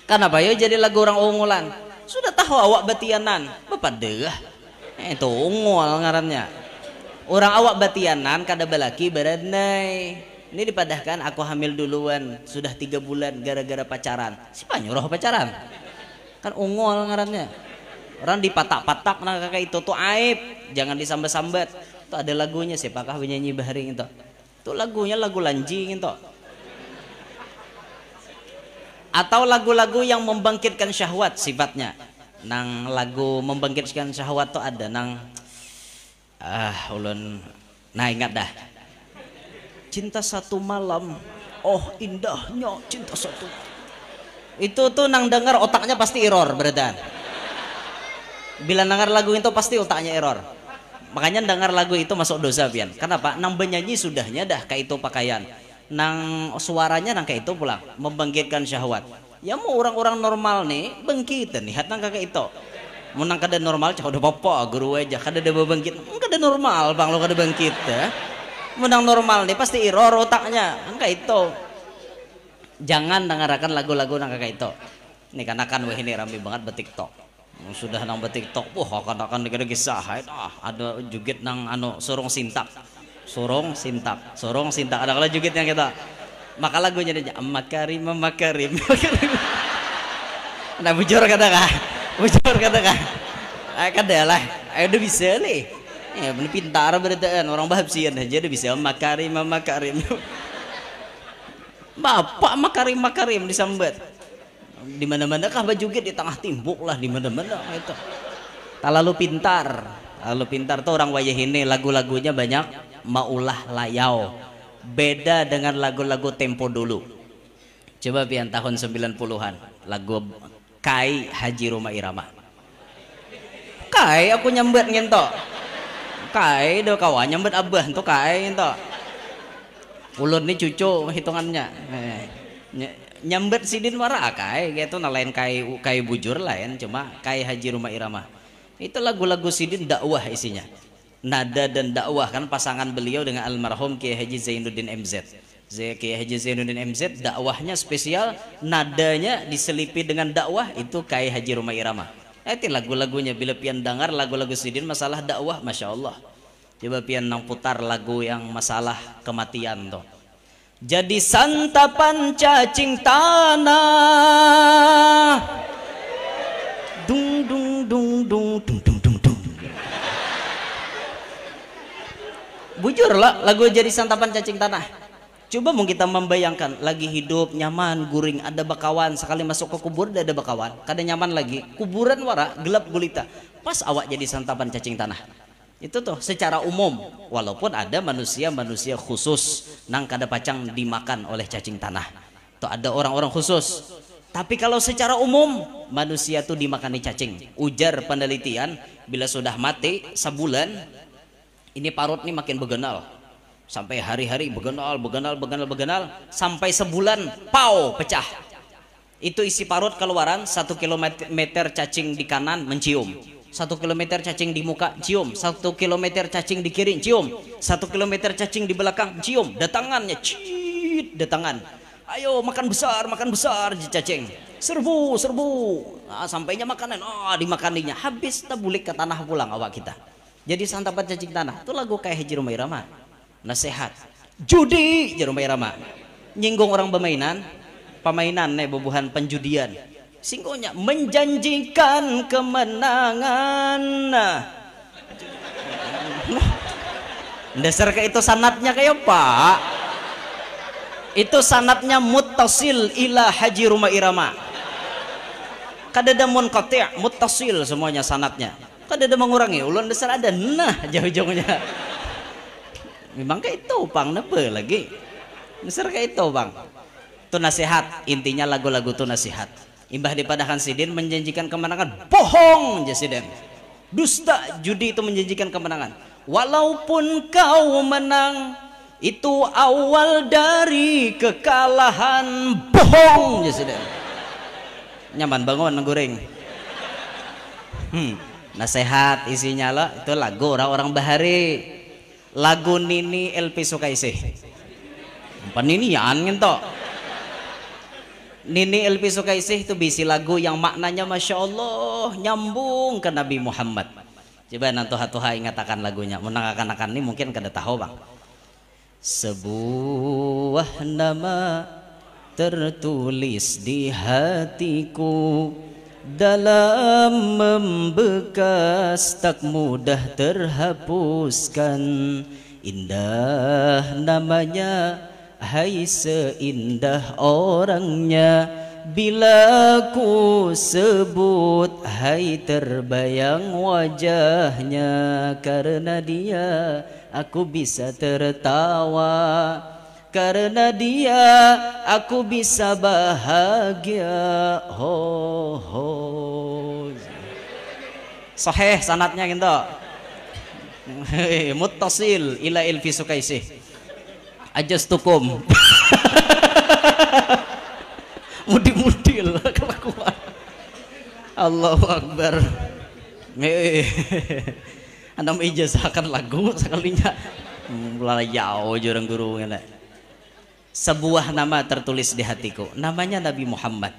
Kenapa ya jadi lagu orang ungulan? Sudah tahu awak batianan, bapak deh. Itu ungul ngarannya. Orang awak batianan kada balaki beradnai. Ini dipadahkan aku hamil duluan sudah 3 bulan gara-gara pacaran. Siapa nyuruh pacaran? Kan ungul ngarannya. Orang dipatak-patak nah kakak itu tuh aib, jangan disambat-sambat. Tuh ada lagunya, siapakah penyanyi bahari itu? Tuh lagunya lagu lanjing itu. Atau lagu-lagu yang membangkitkan syahwat sifatnya. Nang lagu membangkitkan syahwat tuh ada nang ulun nah ingat dah. Cinta satu malam, oh indahnya cinta satu. Itu tuh nang dengar otaknya pasti error beredan. Bila dengar lagu itu pasti otaknya error. Makanya dengar lagu itu masuk dosa pian. Kenapa? Nang penyanyi sudahnya dah kayak itu pakaian. Nang suaranya nang kayak itu pulang membangkitkan syahwat. Ya mau orang-orang normal nih bangkit nih hat nang kayak itu. Mau nang kada normal cak udah apa guru aja kada ada bangkit. Kada normal bang lo kada bangkit ya. Mau nang normal nih pasti error otaknya nang kayak itu. Jangan dengarkan lagu-lagu nang kayak itu. Nih kanakan weh ini ramai banget betiktok. Sudah nang betiktok, wah kanakan dikira kisah ada jugit nang anu sorong sintak. Sorong sintak ada kala jugitnya kita maka lagunya aja makarim nah bujur kata kada lah ayo udah bisa nih ya bener pintar beritaan orang bahab sian aja udah bisa makarim bapak makarim disambat di mana-mana kah bajugit di tengah timbuk lah di mana-mana itu terlalu pintar tuh orang wayah ini lagu-lagunya banyak maulah layau, beda dengan lagu-lagu tempo dulu. Coba pian tahun 90-an lagu Kai Haji Roma Irama. Kai aku nyambet ngento. Kai do kawan nyambet abah tuh Kai ngento. Ulun nih cucu hitungannya. Nyambet sidin wara Kai gitu nah lain Kai bujur lain cuma Kai Haji Roma Irama. Itu lagu-lagu sidin dakwah isinya. Nada dan dakwah kan pasangan beliau dengan almarhum Kiai Haji Zainuddin MZ. Kiai Haji Zainuddin MZ dakwahnya spesial, nadanya diselipi dengan dakwah itu Kiai Haji Roma Irama. Itu lagu-lagunya bila pian dengar lagu-lagu sidin masalah dakwah, masya Allah. Coba pian nang putar lagu yang masalah kematian tuh. Jadi santapan cacing tanah. Dung dung dung dung dung dung dung dung. Bujur lah lagu jadi santapan cacing tanah. Coba mau kita membayangkan lagi hidup nyaman guring ada bakawan sekali masuk ke kubur ada bakawan kada nyaman lagi kuburan wara gelap gulita pas awak jadi santapan cacing tanah. Itu tuh secara umum walaupun ada manusia khusus nang kada pacang dimakan oleh cacing tanah. Tuh ada orang-orang khusus. Tapi kalau secara umum manusia tuh dimakani cacing. Ujar penelitian bila sudah mati sebulan ini parut nih makin begenal sampai hari-hari begenal sampai sebulan pau pecah. Itu isi parut keluaran 1 kilometer cacing di kanan mencium, 1 kilometer cacing di muka cium, 1 kilometer cacing di kiri cium, 1 kilometer cacing di belakang cium, datangannya datangan ayo makan besar cacing serbu serbu. Nah, sampainya makanan, dimakaninya habis, kita bulik ke tanah pulang awak kita. Jadi santapan cacing tanah itu lagu kayak Haji Roma Irama. Nasihat judi Haji Roma Irama, nyinggung orang pemainan bobohan penjudian. Singgonya menjanjikan kemenangan. Dasar kayak itu sanatnya kayak Pak. Itu sanatnya muttasil ila Haji Roma Irama. Kadada munqati', muttasil semuanya sanatnya. Kadada mengurangi, ulun dasar ada jauh-jauhnya. Memang kayak itu Bang, napa lagi? Dasar kayak itu Bang. Itu nasihat, intinya lagu-lagu itu nasihat. Imbah dipadakan sidin menjanjikan kemenangan, bohong Jasiden. Dusta, judi itu menjanjikan kemenangan. Walaupun kau menang, itu awal dari kekalahan, bohong Jasiden. Nyaman bangun goreng. Nasihat isinya lah, itu lagu orang-orang bahari. Lagu Nini LP Sukaisih. Paninian gitu. Nini LP Sukaisih itu bisi lagu yang maknanya Masya Allah nyambung ke Nabi Muhammad. Coba nanti ingatakan lagunya. Menangkan ini mungkin kada tahu Bang. Sebuah nama tertulis di hatiku, dalam membekas tak mudah terhapuskan. Indah namanya, hai seindah orangnya, bila ku sebut hai terbayang wajahnya. Karena dia aku bisa tertawa, karena dia aku bisa bahagia. Ho ho. Sahih sanatnya gitu. Muttasil ila ilfi Sukaisih. Ajastukum. Mudi-mudil kelakuan. Allahu Akbar. Anda ijazahkan lagu sekalinya. Mulai jauh jurang guru ngene. Sebuah nama tertulis di hatiku, namanya Nabi Muhammad.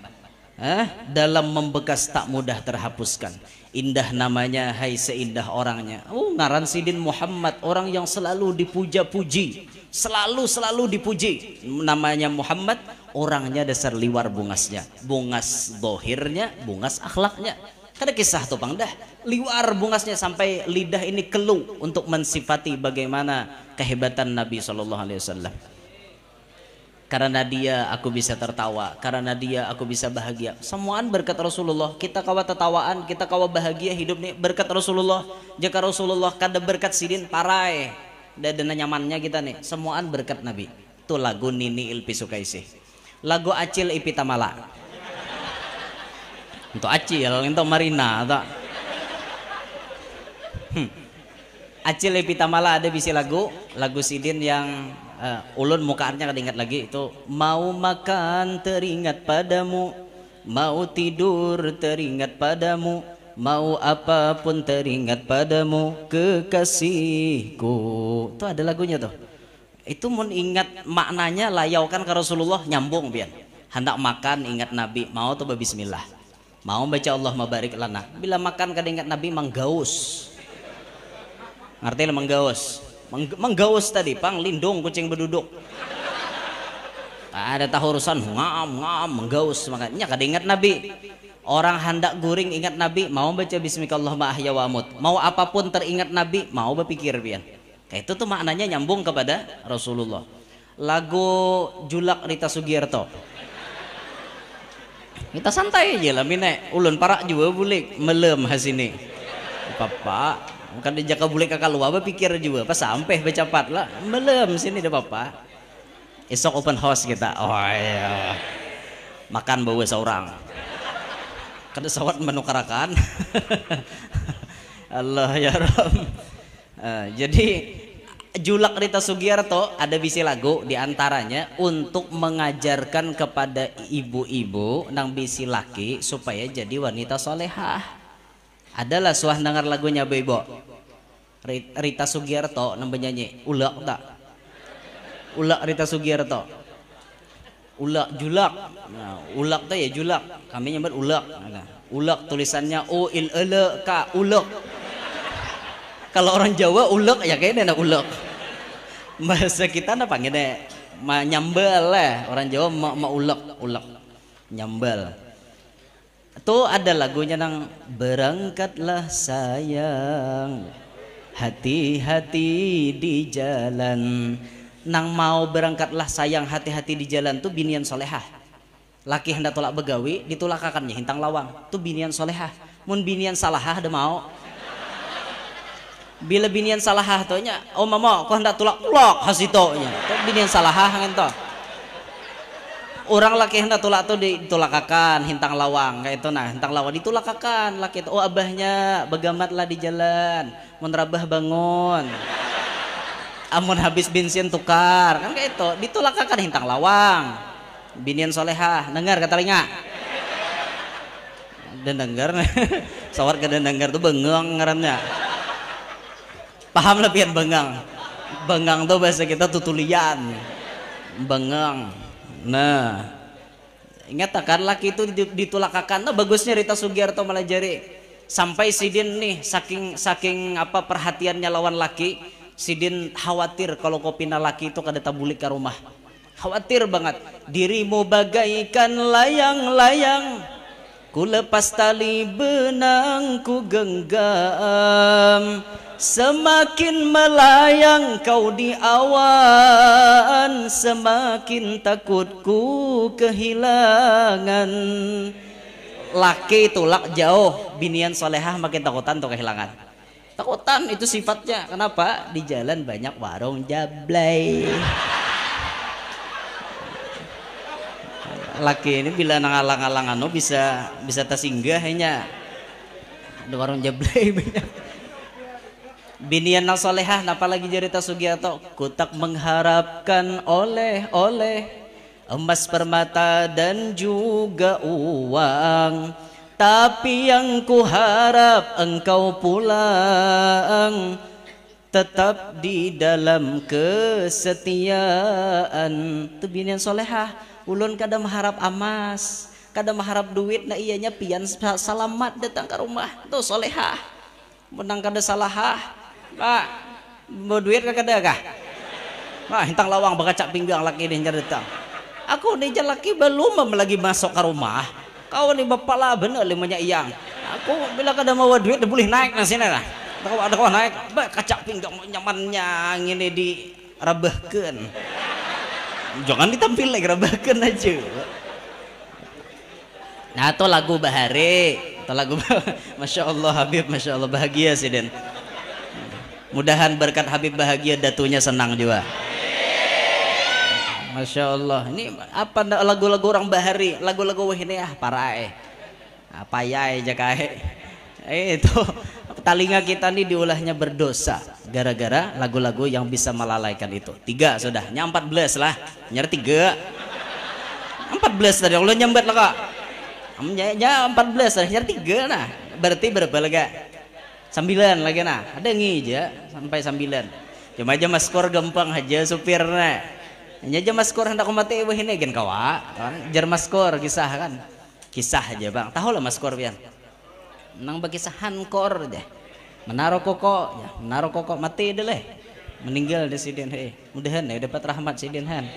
Dalam membekas tak mudah terhapuskan. Indah namanya, hai seindah orangnya. Ngaran Sidin Muhammad, orang yang selalu dipuja-puji, selalu dipuji. Namanya Muhammad, orangnya dasar liwar bungasnya, bungas dohirnya, bungas akhlaknya. Kada kisah tuh Bang dah, liwar bungasnya sampai lidah ini keluh untuk mensifati bagaimana kehebatan Nabi SAW. Karena dia aku bisa tertawa, karena dia aku bisa bahagia. Semuaan berkat Rasulullah. Kita kawa tertawaan, kita kawa bahagia hidup nih berkat Rasulullah. Jika Rasulullah kada berkat sidin parai, dan nyamannya kita nih. Semuaan berkat Nabi. Itu lagu Nini Ilpi Sukaisih. Lagu Acil Ipi Tamala. Untuk Acil, untuk Marina, atau Acil Ipi Tamala ada bisi lagu sidin yang ulun mukaannya kada ingat lagi. Itu mau makan teringat padamu, mau tidur teringat padamu, mau apapun teringat padamu kekasihku. Itu ada lagunya tuh. Itu mun ingat maknanya layaukan ke Rasulullah nyambung pian. Hendak makan ingat Nabi, mau tuh bismillah. Mau baca Allahumma barik lana. Bila makan kada ingat Nabi manggaus. Ngerti lah manggaus. Menggaus tadi pang lindung kucing berduduk. Ada tahu urusan ngam menggaus, makanya kada ingat Nabi. Orang hendak guring ingat Nabi, mau baca bismillahirrahmanirrahim ahya wa amut. Mau apapun teringat Nabi, mau berpikir pian. Kayak itu tuh maknanya nyambung kepada Rasulullah. Lagu Julak Rita Sugierto. Kita santai aja lah mine. Ulun parak juga bulik melem hasini. Papa kan dijaka boleh kakak luar pikir juga pas sampai bercapat lah belum sini deh papa. Esok open house kita. Oh iya, makan bawa seorang kada sawat menukarakan. Allah ya Rabb. Jadi Julak Rita Sugierto ada bisi lagu diantaranya untuk mengajarkan kepada ibu-ibu nang bisi laki supaya jadi wanita solehah. Adalah suah dengar lagunya Bebo Rita Sugierto nang penyanyi ulak tak ulak Rita Sugierto ulak julak. Nah, ulak tuh ya julak, kami nyebut ulak. Nah, ulak tulisannya o il ele ka ulak. Kalau orang Jawa ulak ya kayaknya nak ulak. Bahasa kita apa gini? Nyambel lah, orang Jawa ma ulak ulak nyambel. Tuh ada lagunya nang berangkatlah sayang, hati-hati di jalan. Nang mau berangkatlah sayang, hati-hati di jalan tuh binian solehah. Laki hendak tolak begawi ditulakakannya hintang lawang tuh binian solehah. Mun binian salahah ada mau. Bila binian salahah tuh nya, oh mama kau hendak tulak hasitonya. Tuh binian salahah ngento. Orang laki hendak tulak tuh ditulakakan hintang lawang kayak itu nah hintang lawang ditulakakan laki itu oh abahnya begamatlah di jalan mun rabah bangun amun habis bensin tukar kan kayak itu ditulakakan hintang lawang binian solehah dengar kata telinga dan dengar sawar ke dengar tuh bengang ngarannya paham lebihan bengang tuh bahasa kita tutulian bengang. Nah, ingat kan laki itu ditulakakan. Nah, bagusnya Rita Sugiarto melajari sampai Sidin nih saking apa perhatiannya lawan laki, Sidin khawatir kalau kopina laki itu kada tabulik ke rumah. Khawatir banget. Dirimu bagaikan layang-layang, ku lepas tali benang ku genggam. Semakin melayang kau di awan, semakin takutku kehilangan. Laki tulak jauh, binian solehah makin takutan tuh kehilangan. Takutan itu sifatnya. Kenapa? Di jalan banyak warung jablay. Laki ini bila nangalang-alang anu bisa tersinggah hanya ada warung jablay banyak. Binian nang solehah napa lagi cerita Sugiarto kutak mengharapkan oleh emas permata dan juga uang, tapi yang ku harap engkau pulang tetap di dalam kesetiaan. Tu binian solehah ulun kada mengharap emas kada mengharap duit nah ianya pian salamat datang ke rumah tu solehah menang kada salahah. Pak, mau duit kada kah? Nah, hintang lawang bakacak pinggang laki ini datang. Aku nih laki belum lagi masuk ke rumah. Kau nih bapak lah bener limanya iyang. Aku bila kada mau duit boleh naik nang sini lah. Ada kau naik, bakacak pinggang nyamannya ini di rabahkeun. Jangan ditampil lagi rabahkeun aja. Nah, itu lagu Bahari. Itu lagu Masya Allah Habib, Masya Allah bahagia sih Den. Mudahan berkat Habib bahagia datunya senang juga. Masya Allah. Ini apa lagu-lagu orang Bahari, lagu-lagu ini parae. Apa ya jakae. Itu telinga kita nih diulahnya berdosa gara-gara lagu-lagu yang bisa melalaikan itu. 3 sudah, 14 lah. Nyari 3. 14 tadi Allah nyambat lah kak. Ya 14 tadi nyari 3 nah. Berarti berapa lagi? 9 lagi nah, ada aja sampai 9. Cuma aja maskor gampang aja supirnya. Hanya aja maskor hendak mati ibu ini gen kawa, jar maskor kisah kan, kisah aja bang. Tahu lah maskor pian. Nang bagisahan kor aja. Menaruh koko, ya menaruh koko mati deh leh. Meninggal di sidin mudahan ya dapat rahmat sidin han.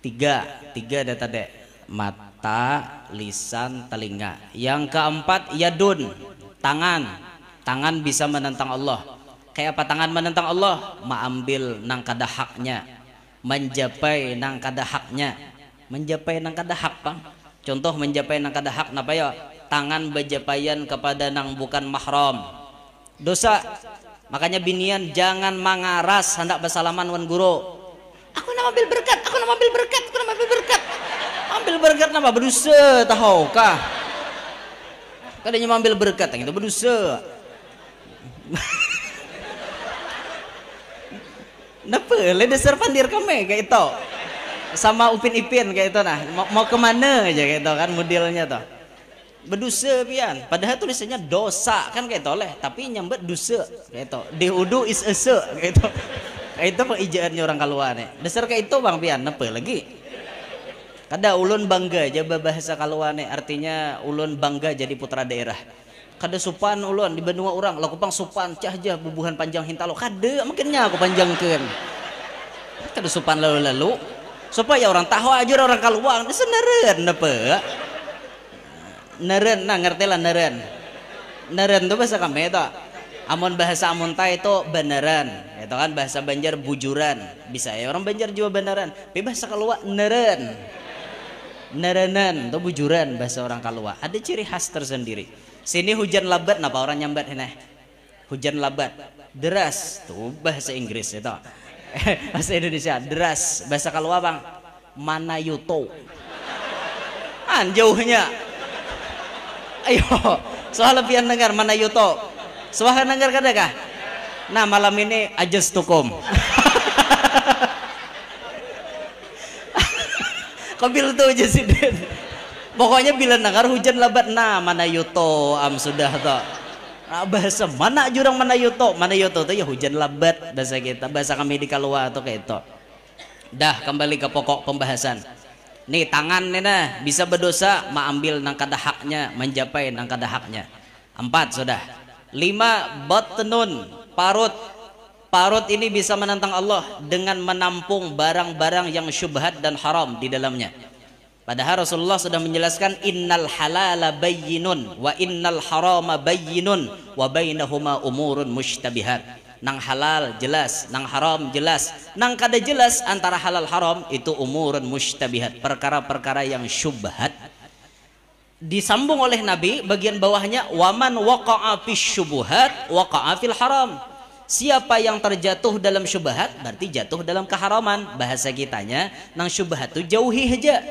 3 data dek. Mata, lisan, telinga. Yang keempat yadun, tangan bisa menentang Allah. Kayak apa tangan menentang Allah? Mengambil nang kada haknya, menjapai nang kada haknya, menjapai nang kada hak bang. Contoh menjapai nang kada hak napa ya? Tangan berjapaian kepada nang bukan mahram, dosa. Makanya binian jangan mangaras hendak bersalaman wan guru. Aku nak ambil berkat, aku nak ambil berkat, aku nak ambil berkat. Ambil berkat nama berdosa tahu kah? Kadanya ambil berkat yang itu berdosa. Napa? Le dasar pandir kami kayak itu. Sama Upin Ipin kayak itu nah. Mau kemana aja kayak itu kan modelnya tuh. Berdosa pian. Padahal tulisannya dosa kan kayak itu leh. Tapi nyambet dosa kayak itu. Dehudu is ese kayak itu. Itu pengijaannya orang kaluane. Dasar kayak itu Bang Pian, apa lagi? Kada ulun bangga aja bahasa kaluane, artinya ulun bangga jadi putra daerah. Kada supan ulun di benua orang, laku pang supan cah aja bubuhan panjang hintalo. Kada makinnya aku panjangkeun. Kada supan lalu-lalu. Supaya orang tahu aja orang kaluang, seneren apa? Neren, nah ngerti lah neren. Neren itu bahasa kami itu. Amun bahasa amun tai itu beneran, itu kan bahasa Banjar bujuran. Bisa ya orang Banjar juga beneran. Tapi bahasa Kalua neren, nerenan itu bujuran bahasa orang Kalua. Ada ciri khas tersendiri. Sini hujan lebat, napa orang nyambat ini? Hujan lebat, deras, tuh bahasa Inggris itu. Bahasa Indonesia deras, bahasa Kalua Bang. Manayuto. Jauhnya. Ayo, soal lebihan dengar Manayuto. Suara dengar kada kah? Nah malam ini ajas tukum. Kabil tuh aja sih. Pokoknya bila dengar hujan lebat, nah Manayuto sudah toh. Nah, bahasa mana jurang Manayuto? Manayuto tuh ya hujan lebat bahasa kita, bahasa kami di Kalua atau kayak itu. Dah kembali ke pokok pembahasan. Nih tangan nih nah bisa berdosa, ambil nang kada haknya, menjapai nang kada haknya. 4 sudah. 5 batnun, parut. Parut ini bisa menantang Allah dengan menampung barang-barang yang syubhat dan haram di dalamnya. Padahal Rasulullah sudah menjelaskan innal halala bayyinun wa innal harama bayyinun wa bainahuma umurun mushtabihat. Nang halal jelas, nang haram jelas, nang kada jelas antara halal haram itu umurun mushtabihat, perkara-perkara yang syubhat. Disambung oleh Nabi bagian bawahnya waman waqa'a fis syubuhat waqa'a fil haram. Siapa yang terjatuh dalam syubhat berarti jatuh dalam keharaman. Bahasa kitanya nang syubhat itu jauhi aja.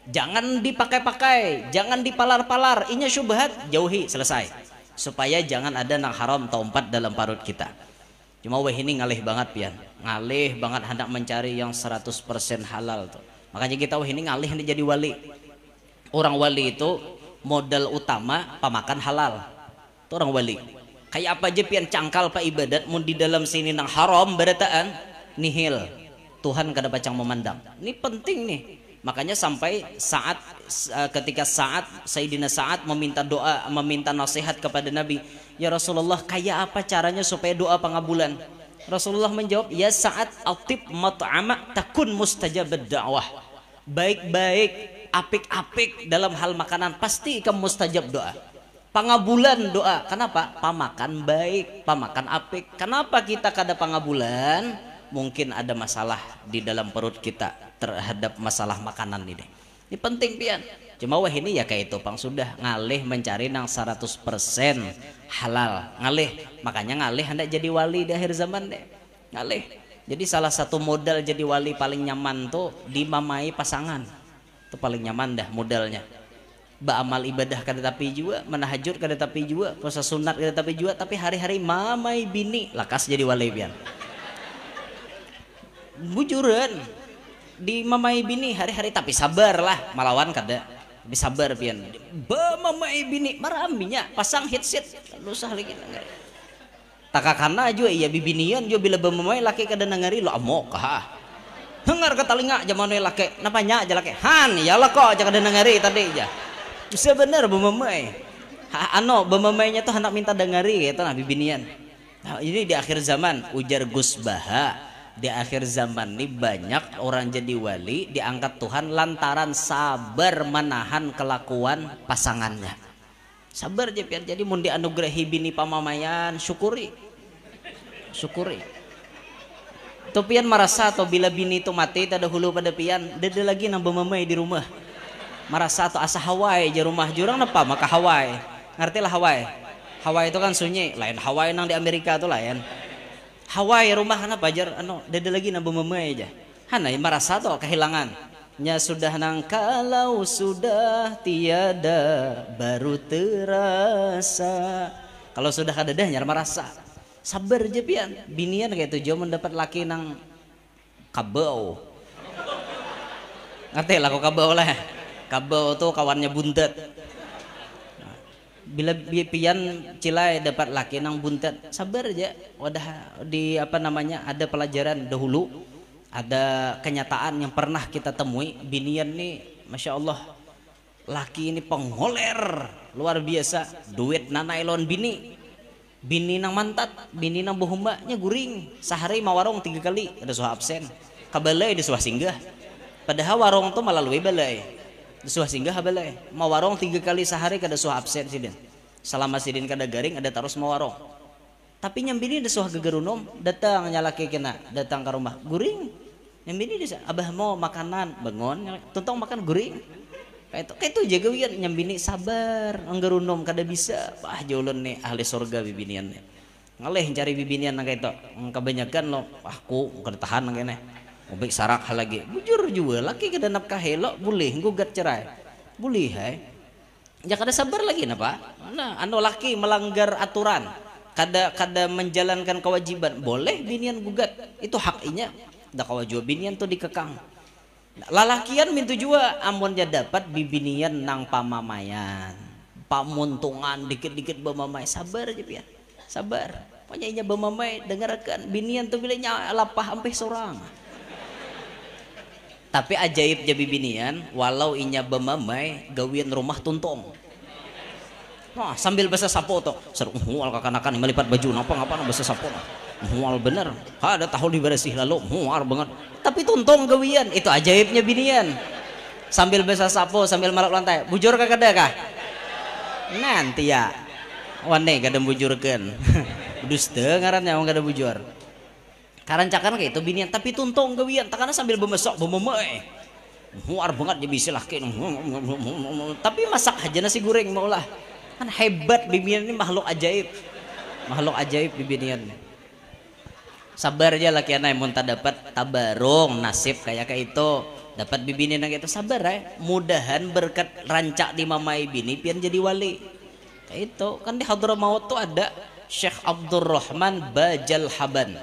Jangan dipakai-pakai, jangan dipalar-palar. Inya syubhat jauhi, selesai. Supaya jangan ada nang haram tompat dalam parut kita. Cuma wah ini ngalih banget pian. Ngalih banget hendak mencari yang 100% halal tuh. Makanya kita wah ini ngalih hendak jadi wali. Orang wali itu modal utama pamakan halal. Itu orang wali. Kayak apa aja pian cangkal pak ibadat mun di dalam sini nang haram berataan nihil. Tuhan kada pacang memandang. Ini penting nih. Makanya sampai saat ketika Sayyidina Sa'ad meminta doa, meminta nasihat kepada Nabi, ya Rasulullah kayak apa caranya supaya doa pengabulan? Rasulullah menjawab, ya Sa'ad atib mat'ama takun mustajabad da'wah. Baik-baik, apik-apik dalam hal makanan pasti kamu mustajab doa. Pangabulan doa. Kenapa? Pamakan baik, pamakan apik. Kenapa kita kada pangabulan? Mungkin ada masalah di dalam perut kita terhadap masalah makanan ini. Ini penting pian. Cuma wah ini ya kayak itu pang sudah ngalih mencari nang 100% halal. Ngalih. Makanya ngalih hendak jadi wali di akhir zaman deh. Ngalih. Jadi salah satu modal jadi wali paling nyaman tuh dimamai pasangan. Itu paling nyaman dah modalnya. Beramal ibadah kada tapi juga, menahajud kada tapi juga, puasa sunat kada tapi juga, tapi hari-hari mamai bini lakas jadi wali pian. Bujuran di mamai bini hari-hari tapi sabar lah malawan kada. Tapi sabar pian. Mamai bini maraminya pasang headset lu sah lagi nangari. Takakana juga iya bibinian juga bila bemamai laki kada nangari lo amok ha. Dengar ke telinga zaman laki napa nya aja laki han ya lah kok aja kada nangari tadi aja. Bisa bener bemamai. Bemamainya tuh hendak minta dengari gitu nah bibinian. Nah, ini di akhir zaman ujar Gus Baha. Di akhir zaman ini banyak orang jadi wali diangkat Tuhan lantaran sabar menahan kelakuan pasangannya. Sabar aja pian. Jadi mun dianugerahi bini pamamayan syukuri. Syukuri. Tuh pian merasa atau bila bini itu mati tada hulu pada pian dede lagi nang bemamai di rumah. Merasa atau asa Hawaii di rumah jurang napa maka Hawaii. Ngerti lah Hawaii. Hawaii itu kan sunyi, lain Hawaii nang di Amerika tuh lain. Hawaii rumah kenapa jar dede lagi nang bemamai aja. Hana merasa tuh kehilangan. Nya sudah nang kalau sudah tiada baru terasa. Kalau sudah kada dah nyar merasa. Sabar aja pian. Binian kayak tujuh mendapat laki nang kabau. Ngerti lah kok kabau lah. Kabau tuh kawannya buntet. bila pian cilai dapat laki nang buntet, sabar aja. Wadah di apa namanya, ada pelajaran dahulu, ada kenyataan yang pernah kita temui. Binian nih masya Allah, laki ini pengholer luar biasa, duit nanailon bini nang mantat, bini nang bohumbanya guring, sehari mau warung 3 kali ada suah absen, kabalai ada suah singgah, padahal warung tuh malah luwe balai, ada suah singgah balai, mau warung 3 kali sehari kada suah absen sidin, selama sidin kada garing ada terus mau warung, tapi nyambini ada suah gegerunom, datang nyalaki kena, datang ke rumah guring, nyambini dia abah mau makanan, bangun, tuntong makan guring. Kayak itu jaga wian nyambini sabar anggerunom kada bisa jolon nih ahli surga bibinian nih ngalih cari bibinian nang kayak itu kebanyakan lo aku kada tahan nang kene ubik sarak hal lagi bujur juga laki kada nafkah lo boleh gugat cerai boleh hai ya kada sabar lagi napa nah anu laki melanggar aturan kada menjalankan kewajiban boleh binian gugat itu haknya dah kewajiban binian tuh dikekang. Lalakian mintu jua amun dia dapat bibinian nang pamamayan pamuntungan dikit-dikit bamamai sabar aja pian sabar pokoknya bamamai dengarkan binian tuh bilanya lapah sampai sorang tapi ajaib jadi bibinian walau inya bamamai gawian rumah tuntong nah, sambil bahasa sapo tuh seru mual kakanakan melipat baju ngapa bahasa sapo mual bener ada tahu dibersih lalu mual banget tapi tuntong gawian itu ajaibnya binian sambil bahasa sapo sambil malak lantai bujur kada kah nanti ya wane kada bujurkan dusta ngarannya orang kada bujur karancakan kayak itu binian tapi tuntong gawian takana sambil bemesok bememai muar banget jadi bisa laki tapi masak aja nasi goreng maulah kan hebat bibinian ini makhluk ajaib bibinian sabar aja laki anak yang tak dapat tabarung nasib kayak itu dapat bibini nang itu sabar ya mudahan berkat rancak di mamai bini pian jadi wali kayak itu kan di Hadramaut tuh ada Syekh Abdurrahman Bajal Haban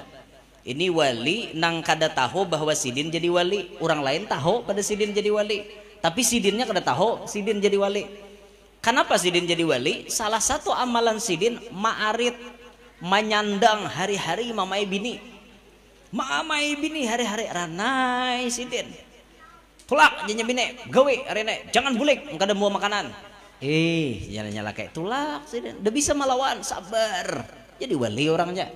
ini wali nang kada tahu bahwa sidin jadi wali orang lain tahu pada sidin jadi wali tapi sidinnya kada tahu sidin jadi wali kenapa sidin jadi wali salah satu amalan sidin ma'arit menyandang hari-hari mamai bini hari-hari ranai sidin tulak jenya bini gawe arene jangan bulik kada mau makanan nyala kayak tulak sidin udah bisa melawan sabar jadi wali orangnya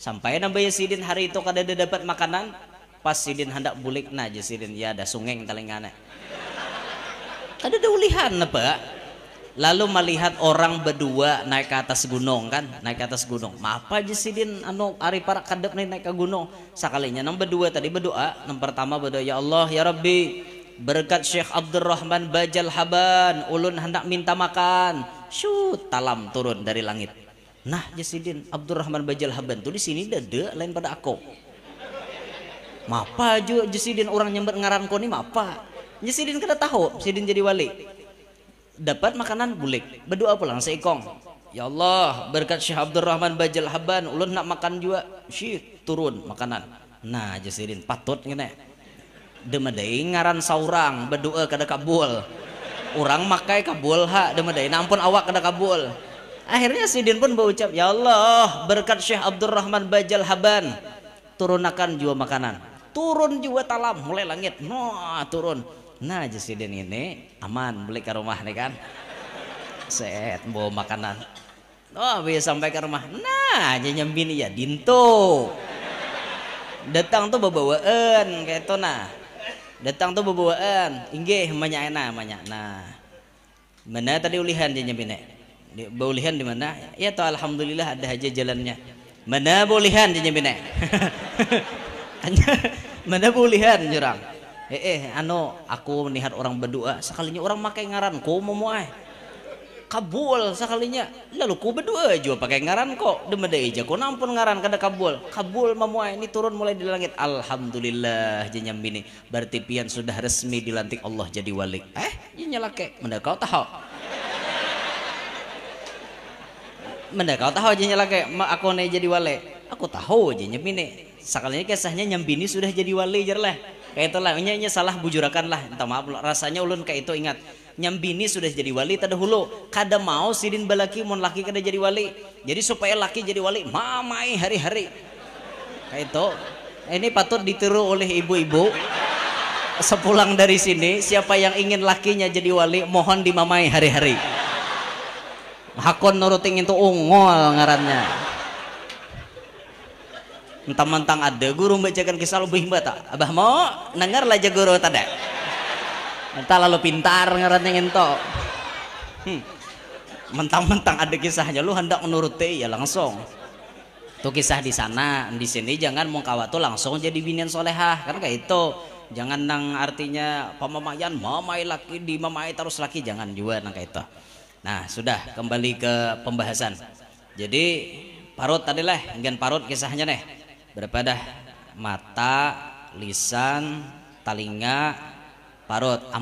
sampai nambah sidin hari itu kada ada dapat makanan pas sidin hendak bulik aja sidin ya ada sungeng telingana kada ada ulihan apa lalu melihat orang berdua naik ke atas gunung kan naik ke atas gunung apa aja sidin anu ari para kadep naik ke gunung sekalinya nang berdua tadi berdoa nang pertama berdoa ya Allah ya Rabbi berkat Syekh Abdurrahman Bajal Haban ulun hendak minta makan syut talam turun dari langit nah jasidin Abdurrahman Bajal Haban tuh di sini dada lain pada aku mapa aja jasidin orang nyamber ngaran koni mapa jasidin kada tahu sidin jadi wali dapat makanan bulik berdoa pulang seikong ya Allah berkat Syekh Abdurrahman Bajal Haban ulun nak makan juga syih turun makanan nah jasidin patut ngene demadai ngaran saurang berdoa kada kabul orang makai kabul demadai nampun awak kada kabul akhirnya sidin pun berucap ya Allah berkat Syekh Abdurrahman Bajal Haban turunakan juga makanan turun juga talam mulai langit turun nah jasidin ini aman balik ke rumah nih kan set bawa makanan bisa sampai ke rumah nah aja nyambini ya dinto datang tuh babawaan kayak itu nah datang tuh babawaan inggih emaknya nah mana tadi ulihan dia nyambini ulihan di mana ya toh alhamdulillah ada aja jalannya mana ulihan dia nyambini mana ulihan jurang aku melihat orang berdoa sekalinya orang pakai ngaran ku mau kabul sekalinya lalu ku berdoa juga pakai ngaran kok demadai aja ku nampun ngaran kada kabul mamuai ini turun mulai di langit alhamdulillah jenyam bini berarti pian sudah resmi dilantik Allah jadi wali nyalake menda kau tahu aja nyalake aku nih jadi wali aku tahu aja nyambini sekalinya kisahnya nyambini sudah jadi wali jarlah kayak itulah nya salah bujurakan lah entah maaf rasanya ulun kayak itu ingat nyambini sudah jadi wali tada hulu kada mau sidin balaki mon laki kada jadi wali. Jadi supaya laki jadi wali mamai hari-hari kayak itu. Ini patut ditiru oleh ibu-ibu. Sepulang dari sini siapa yang ingin lakinya jadi wali mohon dimamai hari-hari. Hakon nuruting itu ungol ngarannya. Mentang-mentang ada guru membacakan kisah lebih bata. Abah mau dengar lah guru tada. Entah lalu pintar ngarannya ngento. Mentang-mentang ada kisahnya lu hendak menuruti ya langsung. Tuh kisah di sana, di sini jangan mengkawatu langsung jadi binian solehah kan kayak itu. Jangan nang artinya pemamayan mamai laki di mamai terus laki jangan juga nang kayak itu. Nah sudah kembali ke pembahasan. Jadi parut tadi lah, ingin parut kisahnya nih. Berapa dah? Mata, lisan, telinga, parut. 4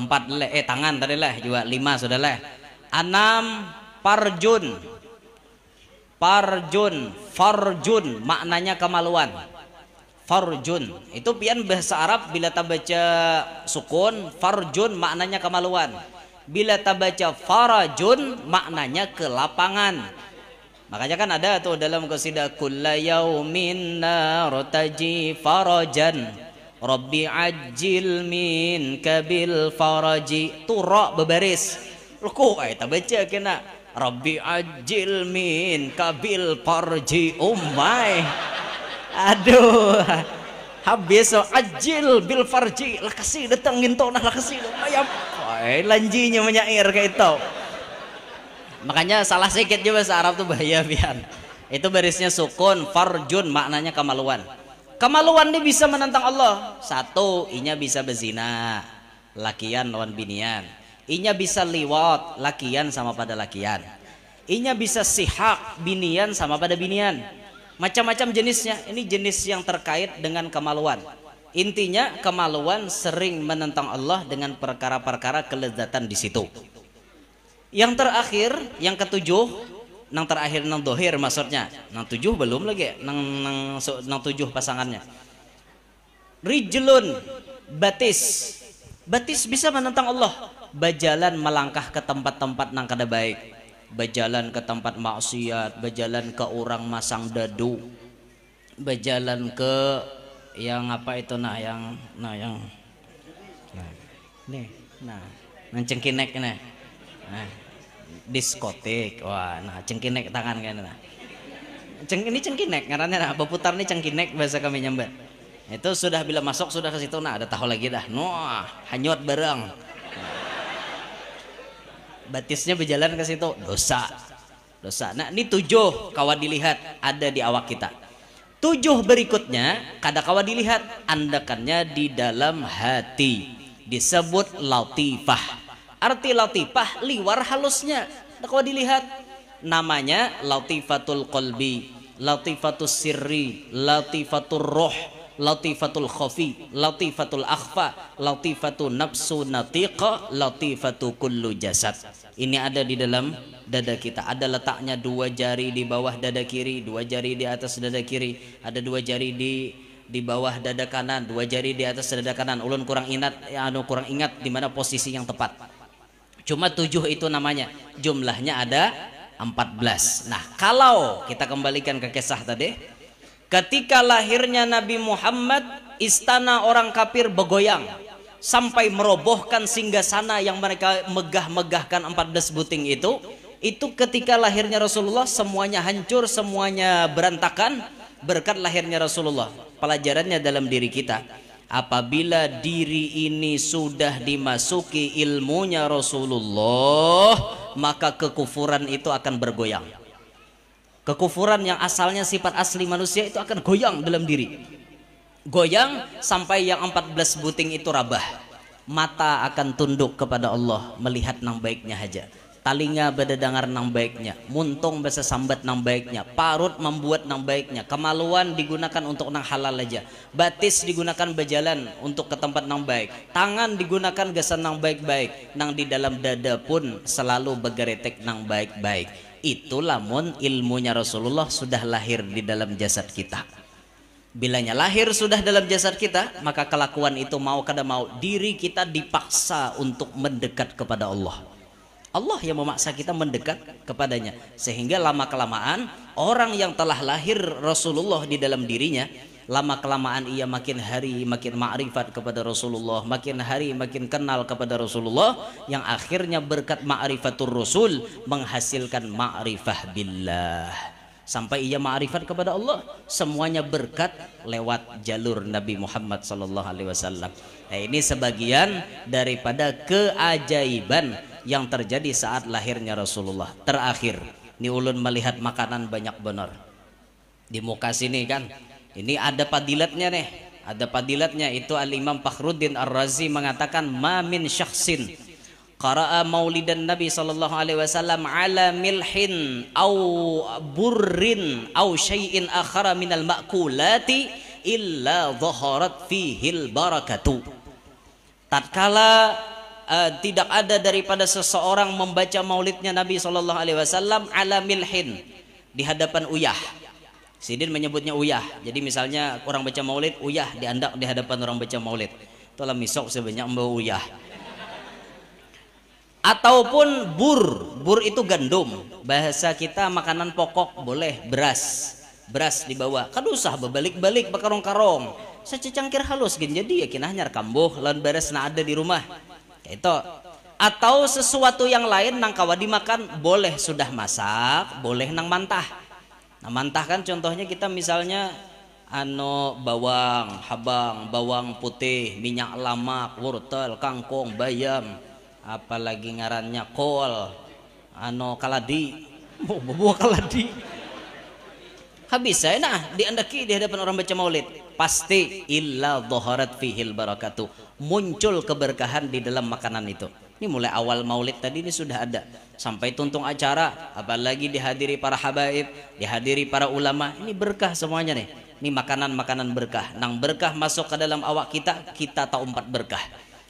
tangan tadi lah juga 5 sudah lah. 6 parjun. Farjun maknanya kemaluan. Farjun itu pian bahasa Arab bila tak baca sukun farjun maknanya kemaluan. Bila tak baca farajun maknanya kelapangan. Makanya kan ada tuh dalam qasidah kullayaumin nartaji farajan rabbi ajil min kabil faraji turra bebaris luku tak baca kena rabbi ajil min kabil farji umay. Aduh habis so ajil bil farji lah kasih datang nginto nah lah kasih ayam lanjinya menyair kayak itu. Makanya salah sedikit juga bahasa Arab tuh bahaya pian. Itu barisnya sukun farjun maknanya kemaluan. Kemaluan ini bisa menentang Allah. 1 inya bisa berzina lakian lawan binian. Inya bisa liwat lakian sama pada lakian. Inya bisa sihak binian sama pada binian. Macam-macam jenisnya. Ini jenis yang terkait dengan kemaluan. Intinya kemaluan sering menentang Allah dengan perkara-perkara kelezatan di situ. Yang terakhir, yang ke-7, nang terakhir nang dohir maksudnya. Nang 7 belum lagi, nang 7 pasangannya. Rijlun, batis. Batis bisa menentang Allah. Bajalan melangkah ke tempat-tempat nang kada baik. Berjalan ke tempat maksiat, berjalan ke orang masang dadu, berjalan ke yang apa itu yang cengkinek nih, diskotik, wah, cengkinek tangan kan, ini cengkinek, karena berputar nih cengkinek bahasa kami nyambat. Itu sudah bila masuk sudah ke situ, ada tahu lagi dah, hanyut bareng. Batisnya berjalan ke situ dosa. Nah ini 7 kawan dilihat ada di awak kita. 7 berikutnya kada kawan dilihat andakannya di dalam hati disebut latifah. Arti latifah liwar halusnya kada kawan dilihat. Namanya latifatul qalbi, latifatul sirri, latifatul roh, latifatul khafi, latifatul akhfa, latifatul nafsu natiqa, latifatul kullu jasad. Ini ada di dalam dada kita. Ada letaknya 2 jari di bawah dada kiri, 2 jari di atas dada kiri, ada 2 jari di bawah dada kanan, 2 jari di atas dada kanan. Ulun kurang ingat di mana posisi yang tepat. Cuma 7 itu namanya. Jumlahnya ada 14. Nah, kalau kita kembalikan ke kisah tadi, ketika lahirnya Nabi Muhammad, istana orang kafir bergoyang sampai merobohkan singgasana yang mereka megah-megahkan 14 buting itu ketika lahirnya Rasulullah semuanya hancur, semuanya berantakan berkat lahirnya Rasulullah. Pelajarannya dalam diri kita, apabila diri ini sudah dimasuki ilmunya Rasulullah, maka kekufuran itu akan bergoyang. Kekufuran yang asalnya sifat asli manusia itu akan goyang dalam diri. Goyang sampai yang 14 buting itu rabah. Mata akan tunduk kepada Allah melihat nang baiknya aja. Talinga berdengar nang baiknya, muntung basa sambat nang baiknya, parut membuat nang baiknya, kemaluan digunakan untuk nang halal aja, batis digunakan berjalan untuk ke tempat nang baik, tangan digunakan gasan nang baik-baik, nang di dalam dada pun selalu bergeretek nang baik-baik. Itulah mun ilmunya Rasulullah sudah lahir di dalam jasad kita. Bilanya lahir sudah dalam jasad kita, maka kelakuan itu mau kada mau diri kita dipaksa untuk mendekat kepada Allah. Allah yang memaksa kita mendekat kepadanya, sehingga lama kelamaan orang yang telah lahir Rasulullah di dalam dirinya, lama kelamaan ia makin hari makin ma'rifat kepada Rasulullah, makin hari makin kenal kepada Rasulullah, yang akhirnya berkat ma'rifatur Rasul menghasilkan ma'rifah billah, sampai ia ma'rifat kepada Allah. Semuanya berkat lewat jalur Nabi Muhammad SAW. Nah, ini sebagian daripada keajaiban yang terjadi saat lahirnya Rasulullah. Terakhir, ini ulun melihat makanan banyak benar di muka sini kan. Ini ada padilatnya nih, ada padilatnya. Itu Al-Imam Fakhruddin Ar-Razi mengatakan, ma min syakhsin qara'a maulidan Nabi sallallahu alaihi wasallam ala milhin au burrin au syai'in akhara minal ma'kulati illa dhaharat fihil barakatu. Tatkala tidak ada daripada seseorang membaca maulidnya Nabi sallallahu alaihi wasallam ala milhin, di hadapan uyah. Sidin menyebutnya uyah. Jadi misalnya orang baca maulid, uyah diandak di hadapan orang baca maulid. Itulah misok sebanyak membawa uyah. Ataupun bur itu gandum, bahasa kita makanan pokok boleh, beras dibawa, kan usah berbalik-balik bekarong-karong, sececangkir halus gen jadi ya kinahnya kambuh lawan beres na ada di rumah itu. Atau sesuatu yang lain nang kawa dimakan, boleh sudah masak, boleh nang mantah. Nah mantah kan contohnya kita misalnya bawang habang, bawang putih, minyak lamak, wortel, kangkung, bayam, apalagi ngarannya kol, kaladi, buah kaladi. Habis saya nah diandaki di hadapan orang baca maulid, pasti illa dhaharat fihil barakatuh, muncul keberkahan di dalam makanan itu. Ini mulai awal maulid tadi ini sudah ada sampai tuntung acara, apalagi dihadiri para habaib, dihadiri para ulama, ini berkah semuanya nih. Ini makanan-makanan berkah. Nang berkah masuk ke dalam awak kita, kita tak umpat berkah.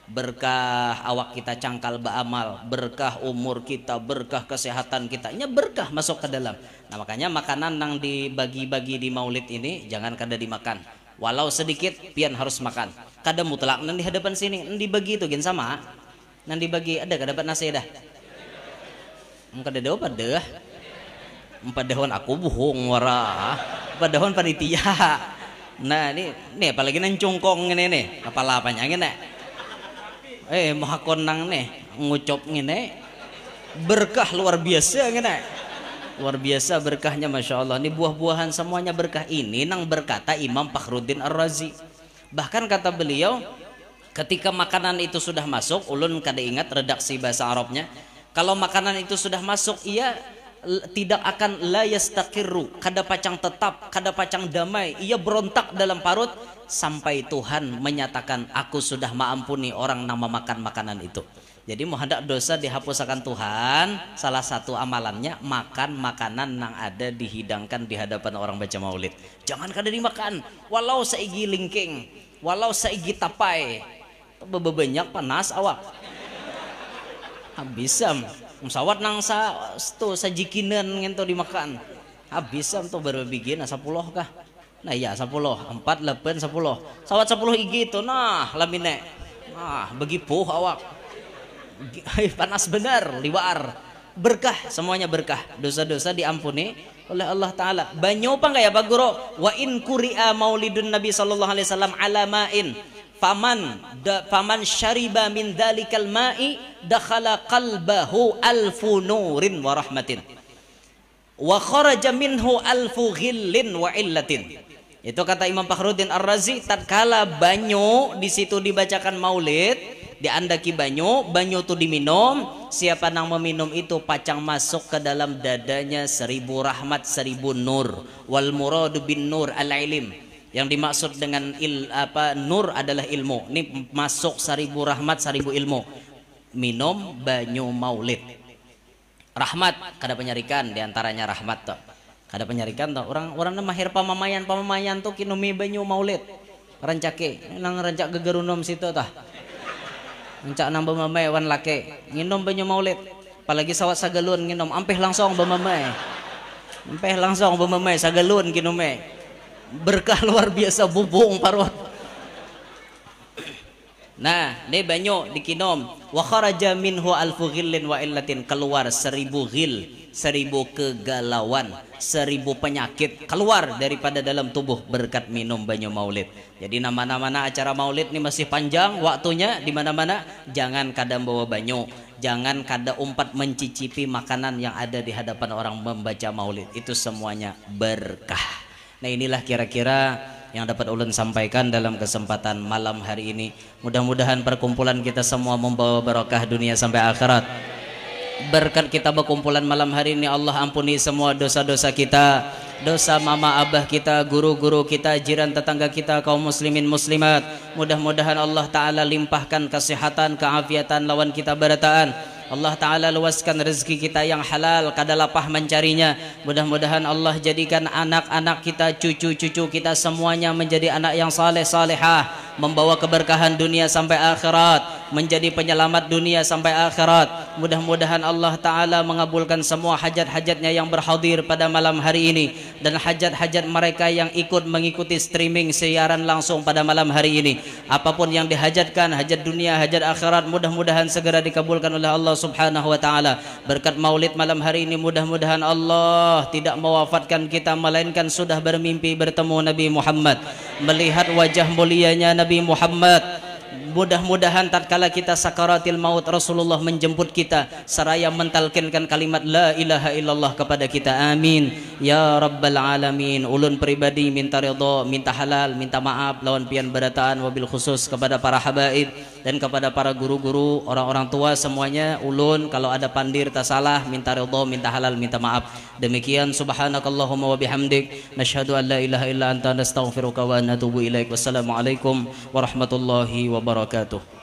Berkah awak kita cangkal beramal, berkah umur kita, berkah kesehatan kita, ini berkah masuk ke dalam. Nah makanya makanan yang dibagi-bagi di maulid ini jangan kada dimakan, walau sedikit pian harus makan. Kada mutlak nang di hadapan sini nang dibagi itu gen sama, nang dibagi ada kada dapat nasi dah, kada dapat dah. Empat dahon aku bohong wara, empat dahon panitia. Nah ini apalagi nang cungkong ini nih, apa-apanya ini. Mahakon nang nih ngucop ngene berkah luar biasa ngene, luar biasa berkahnya, masya Allah. Ini buah-buahan semuanya berkah. Ini nang berkata Imam Fakhruddin Ar-Razi. Bahkan kata beliau, ketika makanan itu sudah masuk, ulun kada ingat redaksi bahasa Arabnya, kalau makanan itu sudah masuk ia tidak akan la yastaqiru, kada pacang tetap, kada pacang damai, ia berontak dalam parut sampai Tuhan menyatakan aku sudah maampuni orang yang memakan makanan itu. Jadi mau hendak dosa dihapuskan Tuhan, salah satu amalannya makan makanan yang ada dihidangkan di hadapan orang baca maulid. Jangan kada dimakan, walau saigi lingking, walau saigi tapai, bebanyak panas awak habisam. Musawat nang sajikinan ngento dimakan habisam tuh berbegin 10 kah. Nah ya 10, 4, 8, 10. Sawat 10 igi itu nah lamine. Nah bagi puh awak. Panas benar liwar. Berkah, semuanya berkah. Dosa-dosa diampuni oleh Allah Ta'ala. Banyo pa kaya baguro. Wa in kuri'a maulidun Nabi sallallahu alaihi wasallam ala ma'in. Faman syariba min dalikal ma'i dakhala qalbahu alfu nurin wa rahmatin wa kharaja minhu alfu ghillin wa illatin. Itu kata Imam Fakhruddin Ar-Razi, tatkala banyu di situ dibacakan maulid, diandaki banyu itu diminum, siapa nang meminum itu pacang masuk ke dalam dadanya 1000 rahmat, 1000 nur. Wal muradu bin nur al-ilm. Yang dimaksud dengan nur adalah ilmu. Ini masuk 1000 rahmat, 1000 ilmu. Minum banyu maulid. Rahmat kada penyarikan, diantaranya rahmat tuh. Kada penyarikan tuh. Orang mahir pamamayan tuh kinumi banyu maulid. Rancake, nang rancak gegarunom situ tah. Rancak nang bamamay wan lake, nginom banyu maulid. Apalagi sawat sagalun nginom, ampeh langsung bamamay. Ampeh langsung bamamay sagalun kinume. berkah luar biasa bubung parot. Nah, ini banyak dikinom. Wa kharaja minhu alfu ghillin wa illatin, keluar 1000 ghil, 1000 kegalauan, 1000 penyakit keluar daripada dalam tubuh berkat minum banyu maulid. Jadi nama-nama acara maulid ini masih panjang waktunya di mana-mana. Jangan kadang bawa banyu, jangan kada umpat mencicipi makanan yang ada di hadapan orang membaca maulid. Itu semuanya berkah. Nah, inilah kira-kira yang dapat ulun sampaikan dalam kesempatan malam hari ini. Mudah-mudahan perkumpulan kita semua membawa berkah dunia sampai akhirat. Berkat kita berkumpulan malam hari ini, Allah ampuni semua dosa-dosa kita, dosa mama abah kita, guru-guru kita, jiran tetangga kita, kaum muslimin muslimat. Mudah-mudahan Allah Ta'ala limpahkan kesehatan, keafiatan lawan kita berataan. Allah Ta'ala luaskan rezeki kita yang halal, kada lapah mencarinya. Mudah-mudahan Allah jadikan anak-anak kita, cucu-cucu kita semuanya menjadi anak yang saleh salehah, membawa keberkahan dunia sampai akhirat, menjadi penyelamat dunia sampai akhirat. Mudah-mudahan Allah Ta'ala mengabulkan semua hajat-hajatnya yang berhadir pada malam hari ini, dan hajat-hajat mereka yang ikut mengikuti streaming siaran langsung pada malam hari ini. Apapun yang dihajatkan, hajat dunia, hajat akhirat, mudah-mudahan segera dikabulkan oleh Allah Subhanahu wa Ta'ala. Berkat maulid malam hari ini, mudah-mudahan Allah tidak mewafatkan kita, melainkan sudah bermimpi bertemu Nabi Muhammad, melihat wajah mulianya Nabi Muhammad. Mudah-mudahan tatkala kita sakaratil maut, Rasulullah menjemput kita seraya mentalkinkan kalimat la ilaha illallah kepada kita. Amin ya rabbal alamin. Ulun pribadi minta ridha, minta halal, minta maaf lawan pian berataan, wabil khusus kepada para habaib dan kepada para guru-guru, orang-orang tua semuanya. Ulun kalau ada pandir tak salah, minta ridha, minta halal, minta maaf. Demikian, subhanakallahumma wa bihamdik, nasyhadu an la ilaha illa anta, nastaghfiruka wa natubu ilaik. Wassalamualaikum warahmatullahi wabarakatuh.